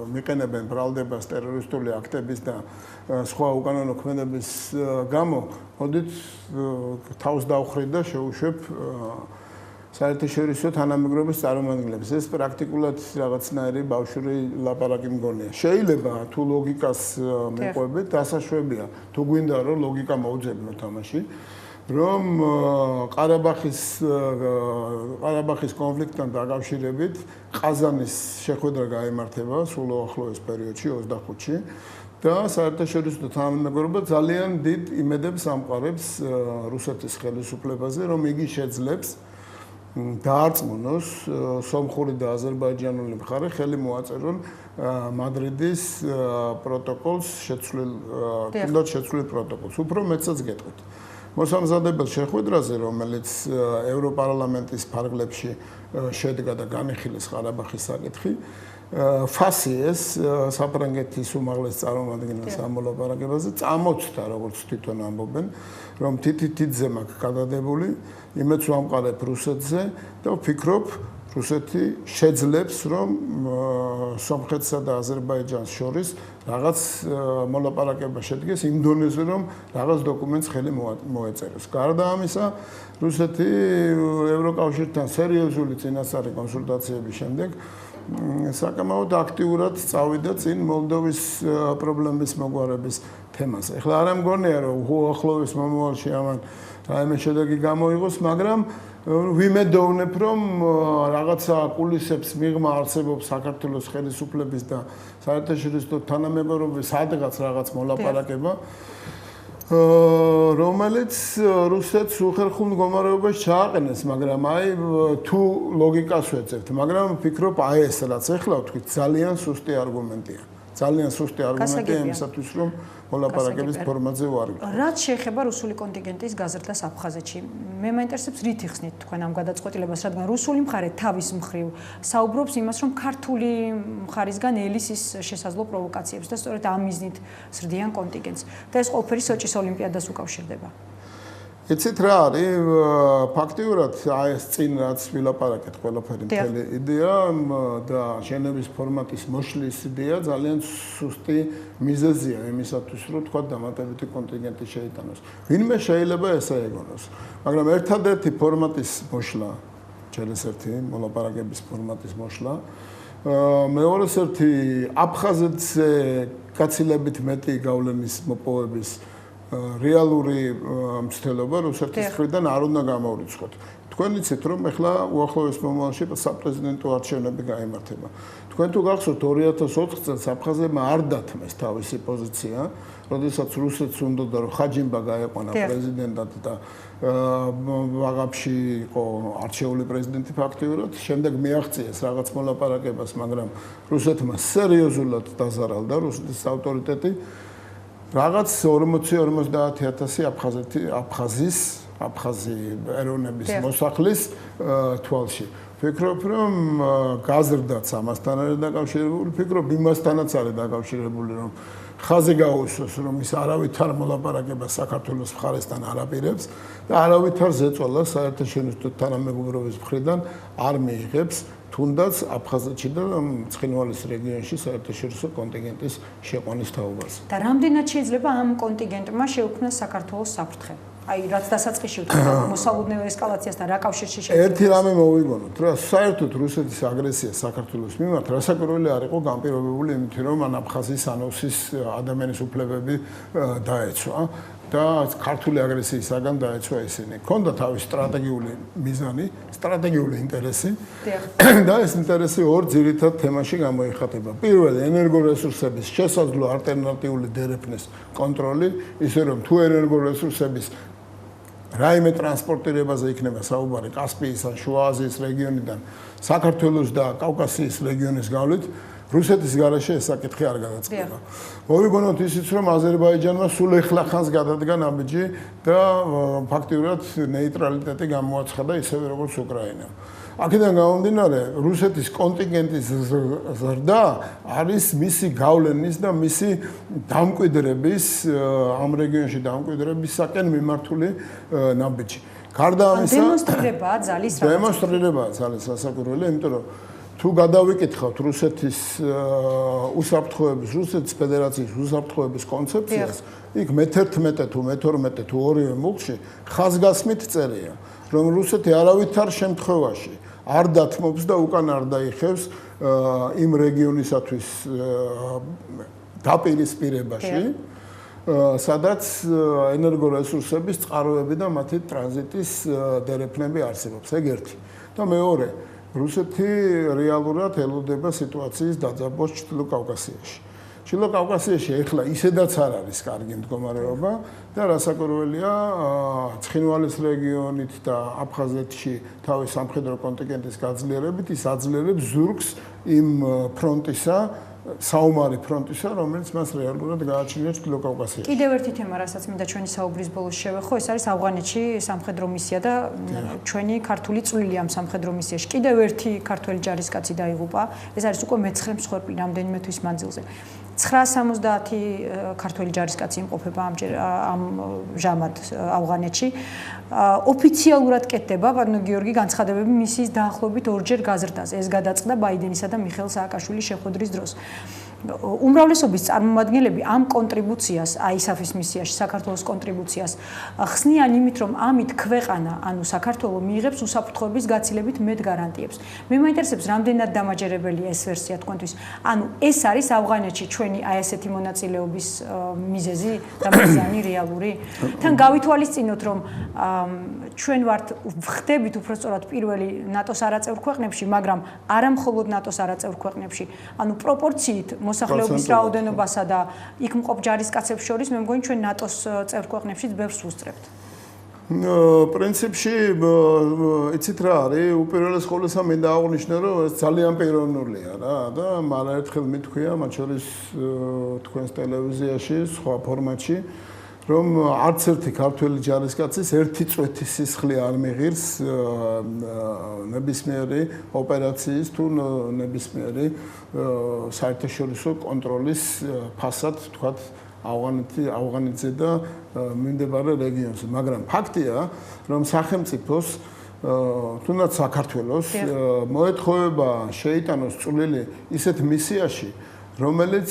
მიყენებენ ბრალდებას ტერორისტული აქტების და სხვა უკანონო ქმედების გამო, მოდით თავს დავხრით და შევუშვებ საერთაშორისო თანამეგობრობის წარმომადგენლებს. ეს პრაქტიკულად რაღაცნაირი ბავშვური ლაპარაკი მგონია. შეიძლება თუ ლოგიკას მეყვებით, დასაშვებია. თუ გვინდა რომ ლოგიკა მოუძებნოთ ამაში, რომ ყარაბაღის კონფლიქტთან დაკავშირებით ყაზანის შეხვედრა გაიმართება სულ უახლოეს პერიოდში 25-ში და საერთაშორისო თანამეგობრობა ძალიან დიდ იმედებს ამყარებს რუსეთის ხელისუფლებაზე, რომ იგი შეძლებს დაარწმუნოს სომხური და აზერბაიჯანული მხარე ხელი მოაწერონ მადრიდის პროტოკოლს შეცვლილ პროტოკოლს. უფრო მეცაც გეტყვით. მოსამზადებელ შეხვედრაზე, რომელიც ევროპარლამენტის ფარგლებში შედგა და განიხილეს ყარაბაღის საკითხი, ფასიეს საფრანგეთის უმაღლეს წარმომადგენელს ამ მოლაპარაკებაზე წამოწდა, როგორც თვითონ ამბობენ, რომ თითიძე მაქვს გადადებული, იმედს ვამყარებ რუსეთზე და ვფიქრობ, რუსეთი შეძლებს, რომ სომხეთსა და აზერბაიჯანს შორის რაღაც მოლაპარაკება შედგეს იმ დონეზე, რომ რაღაც დოკუმენტს ხელი მოეწეროს. გარდა ამისა, რუსეთი ევროკავშირთან სერიოზული წინასწარი კონსულტაციების შემდეგ საკამაოდ აქტიურად წავიდა წინ მოლდოვის პრობლემის მოგვარების თემაზე. ეხლა არ ამგონია, რომ უახლოეს მომავალში ამან რაიმე შედეგი გამოიღოს, მაგრამ ვიმედოვნებ, რომ რაღაცა კულისებს მიღმა არსებობს საქართველოს ხელისუფლების და საერთაშორისო თანამეგობრობის სადღაც რაღაც მოლაპარაკება, რომელიც რუსეთს უხერხულ მდგომარეობაში ჩააყენეს, მაგრამ აი თუ ლოგიკას ვეძებთ, მაგრამ ვფიქრობ, აი ეს რაც ახლა ვთქვით, ძალიან სუსტი არგუმენტია. ძალიან სუსტი არგუმენტია იმისათვის, რომ მოლაპარაკების ფორმატზე ვარგო. რაც შეეხება რუსული კონტინგენტის გაზრდას აფხაზეთში, მე მაინტერესებს რით იხსნით თქვენ ამ გადაწყვეტილებას, რადგან რუსული მხარე თავის მხრივ საუბრობს იმას, რომ ქართული მხარისგან ელის ის შესაძლო პროვოკაციებს და სწორედ ამ მიზნით ზრდიან კონტინგენტს და ეს ყველაფერი სოჭის ოლიმპიადას უკავშირდება. იცით რა არის ფაქტიურად აი ეს წინ რაც ვილაპარაკეთ ყველაფერი მთელი იდეა და ჟენევის ფორმატის მოშლის იდეა ძალიან სუსტი მიზეზია იმისათვის რომ თქვა დამატებითი კონტინგენტი შეიტანოს. ვინმე შეიძლება ესე ეგონოს, მაგრამ ერთადერთი ფორმატის მოშლა, ჩელესერთი მოლაპარაკების ფორმატის მოშლა, მეორეს ერთი აფხაზეთზე გაცილებით მეტი გავლენის მოპოვების რეალური მცდელობა რუსეთის მხრიდან არ უნდა გამოვრიცხოთ. თქვენ იცით, რომ ახლა უახლოეს მომავალში საპრეზიდენტო არჩევნები გაიმართება. თქვენ თუ გახსოვთ 2004 წელს აფხაზებმა არ დათმეს თავისი პოზიცია, როდესაც რუსეთს უნდოდა რომ ხაჯიმბა გაეყვანა პრეზიდენტად და ვაღებში იყო არჩეული პრეზიდენტი ფაქტიურად, შემდეგ მიაღწიეს რაღაც მოლაპარაკებას, მაგრამ რუსეთმა სერიოზულად დაზარალდა რუსეთის ავტორიტეტი. რაღაც 40-50,000 აფხაზი ეროვნების მოსახლის თვალში. ვფიქრობ, რომ გაზრდაც ამასთან არის დაკავშირებული, ვფიქრობ, იმასთანაც არის დაკავშირებული, რომ ხაზი გაუსვას, რომ ის არავითარ მოლაპარაკებას საქართველოს მხარესთან არ აპირებს და არავითარ ზეწოლას საერთაშორისო თანამეგობრობის მხრიდან არ მიიღებს. თუნდაც აფხაზეთში და ცხინვალის რეგიონში საერთაშორისო კონტინგენტის შეყვანის თაობაზე. და რამდენად შეიძლება ამ კონტინგენტმა შეუქმნას საქართველოს საფრთხე? აი, რაც დასაწყისში ვთქვა, მოსალოდნელ ესკალაციასთან რა კავშირში შეიძლება? ერთი რამე მოვიგონოთ, რა საერთოდ რუსეთის აგრესია საქართველოს მიმართ რასაკვირველი არ იყო განპირობებული იმით, რომ ან აფხაზის ანოსის ადამიანის უფლებები დაეცვა და ქართული აგრესიისაგან დაეცვა ისინი. ქონდა თავის სტრატეგიული მიზანი, სტრატეგიული ინტერესი და ეს ინტერესი ორ ძირითად თემაში გამოიხატება. პირველი, ენერგორესურსების შესაძლო ალტერნატიული დერეფნის კონტროლი, ისე რომ თუ ენერგორესურსების რაიმე ტრანსპორტირებაზე იქნება საუბარი კასპიის ან შუა აზიის რეგიონიდან საქართველოს და კავკასიის რეგიონის გავლით რუსეთის გარეშე ეს საკითხი არ გადაწყდება. მოვიგონოთ ისიც რომ აზერბაიჯანმა სულ ეხლა ხანს გადადგა ნაბიჯი და ფაქტიურად ნეიტრალიტეტი გამოაცხადა ისევე როგორც უკრაინა. აქედან გამომდინარე რუსეთის კონტინგენტის ზრდა არის მისი გავლენის და მისი დამკვიდრების ამ რეგიონში დამკვიდრებისაკენ მიმართული ნაბიჯი. გარდა ამისა დემონსტრირებაა ძალის რაღაც. დემონსტრირებაა ძალის სასაკურველი, იმიტომ რომ თუ გადავიკითხავთ რუსეთის უსაფრთხოების, რუსეთის ფედერაციის უსაფრთხოების კონცეფციას, იქ მე-11 თუ მე-12 თუ ორივე მუხლში ხაზგასმით წერია, რომ რუსეთი არავითარ შემთხვევაში არ დათმობს და უკან არ დაიხევს იმ რეგიონისათვის დაპირისპირებაში, სადაც ენერგორესურსების წყაროები და მათი ტრანზიტის დერეფნები არსებობს. ეგ ერთი. და მეორე, რუსეთი რეალურად ელოდება სიტუაციის დაძაბვას ჩრდილო კავკასიაში. ჩრდილო კავკასიაში ეხლა ისედაც არ არის კარგი მდგომარეობა და რასაკვირველია ცხინვალის რეგიონით და აფხაზეთში თავის სამხედრო კონტინგენტის გაძლიერებით ის აძლიერებს ზურგს იმ ფრონტისა საომარი ფრონტისა, რომელიც მას რეალურად გააჩნია ჩრდილო კავკასიაში. კიდევ ერთი თემა, რასაც მინდა ჩვენი საუბრის ბოლოს შევეხო, ეს არის ავღანეთში სამხედრო მისია და ჩვენი ქართული წვლილი ამ სამხედრო მისიაში. კიდევ ერთი ქართველი ჯარისკაცი დაიღუპა. ეს არის უკვე მე-9 მსხვერპლი რამდენიმე თვის მანძილზე. 970 ქართველი ჯარისკაცი იმყოფება ამ ჟამად ავღანეთში. ოფიციალურად კეთდება პარნო გიორგი განცხადებები მისიის დაახლოებით ორჯერ გაზრდაზე. ეს გადაწყდა ბაიდენისა და მიხეილ სააკაშვილის შეხვედრის დროს. უმრავლესობის წარმომადგენლები ამ კონტრიბუციას, ISAF-ის მისიაში საქართველოს კონტრიბუციას ხსნიან იმით, რომ ამით ქვეყანა, ანუ საქართველო მიიღებს უსაფრთხოების გაცილებით მეტ გარანტიებს. მე მაინტერესებს, რამდენად დამაჯერებელია ეს ვერსია თქვენთვის. ანუ ეს არის ავღანეთში ჩვენი აი ესეთი მონაწილეობის მიზეზი და მიზანი რეალური. თან გავითვალისწინოთ, რომ ჩვენ ვართ ხდებით უბრალოდ პირველი ნატოს არაწევრ ქვეყნებში, მაგრამ არა მხოლოდ ნატოს არაწევრ ქვეყნებში, ანუ პროპორციით მოსახლეობის რაოდენობასა და იქ მყოფ ჯარისკაცებს შორის მე მგონი ჩვენ ნატოს წევრ ქვეყნებშიც ბევრს ვუსწრებთ. პრინციპში იცით რა არის, უპირველეს ყოვლისა მინდა აღვნიშნო, რომ ეს ძალიან პიროვნულია რა და მალე ერთხელ მithქვია, მათ შორის თქვენს ტელევიზიაში, სხვა ფორმატში, რომ არც ერთი ქართველი ჯარისკაცის ერთი წვეთის სისხლი არ მიღირს ნებისმიერი ოპერაციის თუ ნებისმიერი საერთაშორისო კონტროლის ფასად, თქვათ, ავღანეთზე და მიმდებარე რეგიონზე. მაგრამ ფაქტია, რომ სახელმწიფოს თუნდაც საქართველოს მოეთხოვება შეიტანოს წვლილი ისეთ მისიაში, რომელიც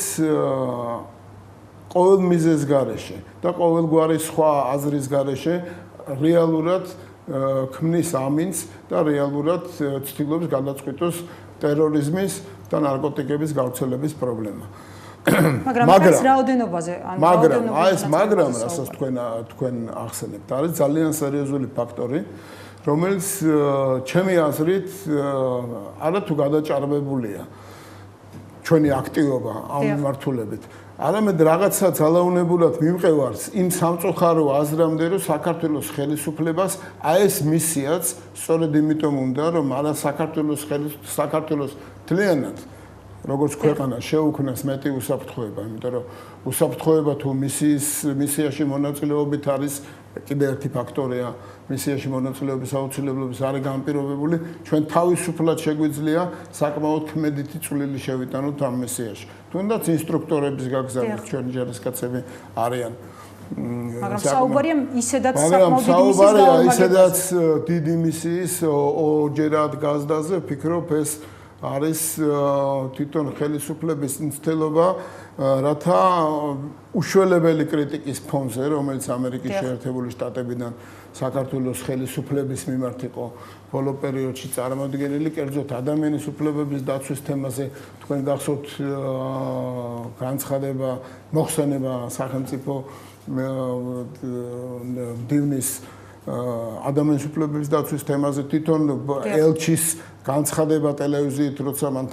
ყოველ მიზეზს გარეშე და ყოველგვარი სხვა აზრის გარეშე რეალურად ქმნის ამინს და რეალურად ცდილობს გადაწყვიტოს ტერორიზმის და ნარკოტიკების გავრცელების პრობლემა. მაგრამ რაოდენობაზე, მაგრამ რასაც თქვენ ახსენებთ, არის ძალიან სერიოზული ფაქტორი, რომელიც ჩემი აზრით არათუ გადაჭარბებულია ჩვენი აქტივობა ამ მიმართულებით. არამედ რაღაცა ძალაუნებურად მიმყევარს იმ სამწუხარო აზრამდე, რომ საქართველოს ხელისუფლებას აი ეს მისიაც სწორედ იმიტომ უნდა, რომ არა საქართველოს თლიანად როგორც ქვეყანა შეუქმნას მეტი უსაფრთხოება, იმიტომ რომ უსაფრთხოება თუ მისიაში მონაწილეობით არის კიდევ ერთი ფაქტორია, მისიაში მონაწილეობის აუცილებლობის არის განპირობებული, ჩვენ თავისუფლად შეგვიძლია საკმაოდ ქმედითი წვლილი შევიტანოთ ამ მისიაში. თუნდაც ინსტრუქტორების გაგზავნით ჩვენი ჯარისკაცები არიან. მაგრამ საუბარია ისედაც საკმაოდ ისედაც დიდი მისიის ორჯერად გაზრდაზე, ვფიქრობ ეს არის თვითონ ხელისუფლების მცდელობა, რათა უშველებელი კრიტიკის ფონზე, რომელიც ამერიკის შეერთებული შტატებიდან საქართველოს ხელისუფლების მიმართ იყო ბოლო პერიოდში წარმოდგენილი, კერძოდ ადამიანის უფლებების დაცვის თემაზე თქვენ გახსოვთ განცხადება, მოხსენება სახელმწიფო მდივნის ადამიანის უფლებების დაცვის თემაზე თვითონ ელჩის განცხადება ტელევიზიით, როცა მან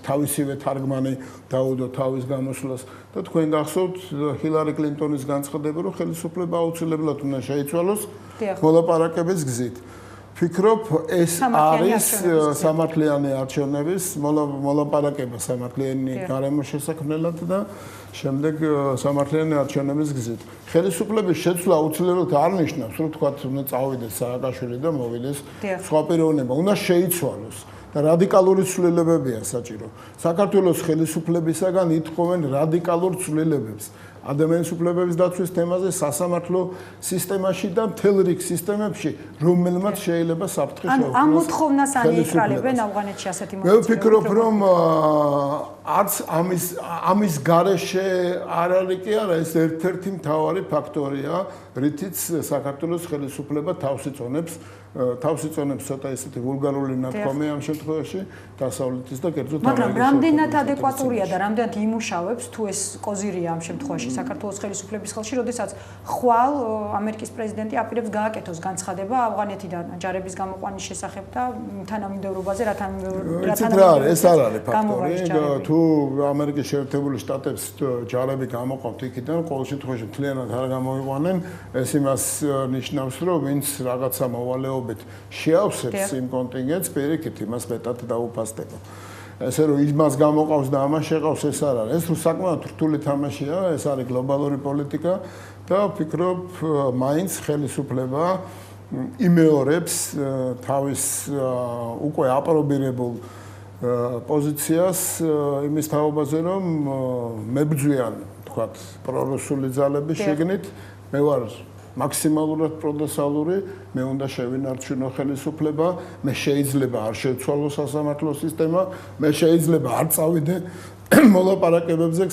თავისივე თარგმანი დაუდო თავის გამოსვლას და თქვენ გახსოვთ ჰილარი კლინტონის განცხადება, რომ ხელისუფლება აუცილებლად უნდა შეიცვალოს მოლაპარაკების გზით. ფიქრობ, ეს არის სამართლიანი არჩევნების მოლაპარაკება სამართლიანი გარემოს შესაქმნელად და შემდეგ სამართლიანი არჩევნების გზით. ხელისუფლების შეცვლა აუცილებლად არ ნიშნავს, რომ თქვა უნდა წავიდეს სააკაშვილი და მოვიდეს სხვა პიროვნება, უნდა შეიცვალოს. და რადიკალური ცვლილებებია საჭირო. საქართველოს ხელისუფლებისაგან ითხოვენ რადიკალურ ცვლილებებს. ადამიანის უფლებების დაცვის თემაზე სასამართლო სისტემაში და მთელ რიგ სისტემებში, რომელმაც შეიძლება საფრთხე შეუქმნას. ამ მოთხოვნას ანიეტრალებენ ავღანეთში ასეთი მე ვფიქრობ, რომ არც ამის გარეშე არ არის კი არა, ეს ერთ-ერთი მთავარი ფაქტორია, რითიც საქართველოს ხელისუფლება თავს იწონებს ცოტა ისეთი ვულგარული ნათქვამი ამ შემთხვევაში დასავლეთის და კერძოდ მაგრამ რამდენად ადეკვატურია და რამდენად იმუშავებს თუ ეს კოზირია ამ შემთხვევაში საქართველოს ხელისუფლების ხელში, როდესაც ხვალ ამერიკის პრეზიდენტი აპირებს გააკეთოს განცხადება ავღანეთიდან ჯარების გამოყვანის შესახებ და თანამიმდევრობაზე რა თანამიმდევრობა ეს არ არის ფაქტორი თუ ამერიკის შეერთებული შტატებს ჯარები გამოყავთ იქიდან ყოველ შემთხვევაში მთლიანად არ გამოიყვანენ ეს იმას ნიშნავს რომ ვინც რაღაცა მოვალეობით შეავსებს იმ კონტინგენტს პირიქით იმას მეტად დაუფასდება ესე რომ იმას გამოყავს და ამას შეყავს ეს არ არის ეს რომ საკმაოდ რთული თამაშია ეს არის გლობალური პოლიტიკა და ვფიქრობ მაინც ხელისუფლება იმეორებს თავის უკვე აპრობირებულ პოზიციას იმის თაობაზე რომ მებრძვიან თქვათ პრორუსული ძალების შეგნით მე ვარ მაქსიმალურად პროდესალური მე უნდა შევინარჩუნო ხელისუფლება მე შეიძლება არ შევცვალო სასამართლო სისტემა მე შეიძლება არ წავიდე მოლაპარაკებებზე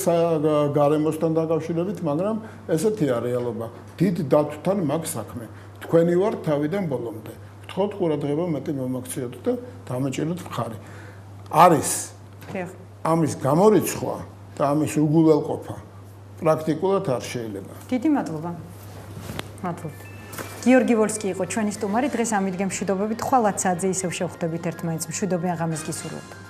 გარემოსთან დაკავშირებით მაგრამ ესეთია რეალობა დიდ დათვთან მაქვს საქმე თქვენი ვარ თავიდან ბოლომდე გთხოვთ ყურადღება მეტი მომაქციოთ და დამეჭიროთ მხარი არის ამის გამორიცხვა და ამის უგულებყოფა პრაქტიკულად არ შეიძლება დიდი მადლობა მადლობა. გიორგი ვოლსკი იყო ჩვენი სტუმარი. დღეს ამიდგენ მშვიდობებით. ხვალ 10 საათზე ისევ შევხვდებით ერთმანეთს. მშვიდობიან ღამეს გისურვებთ.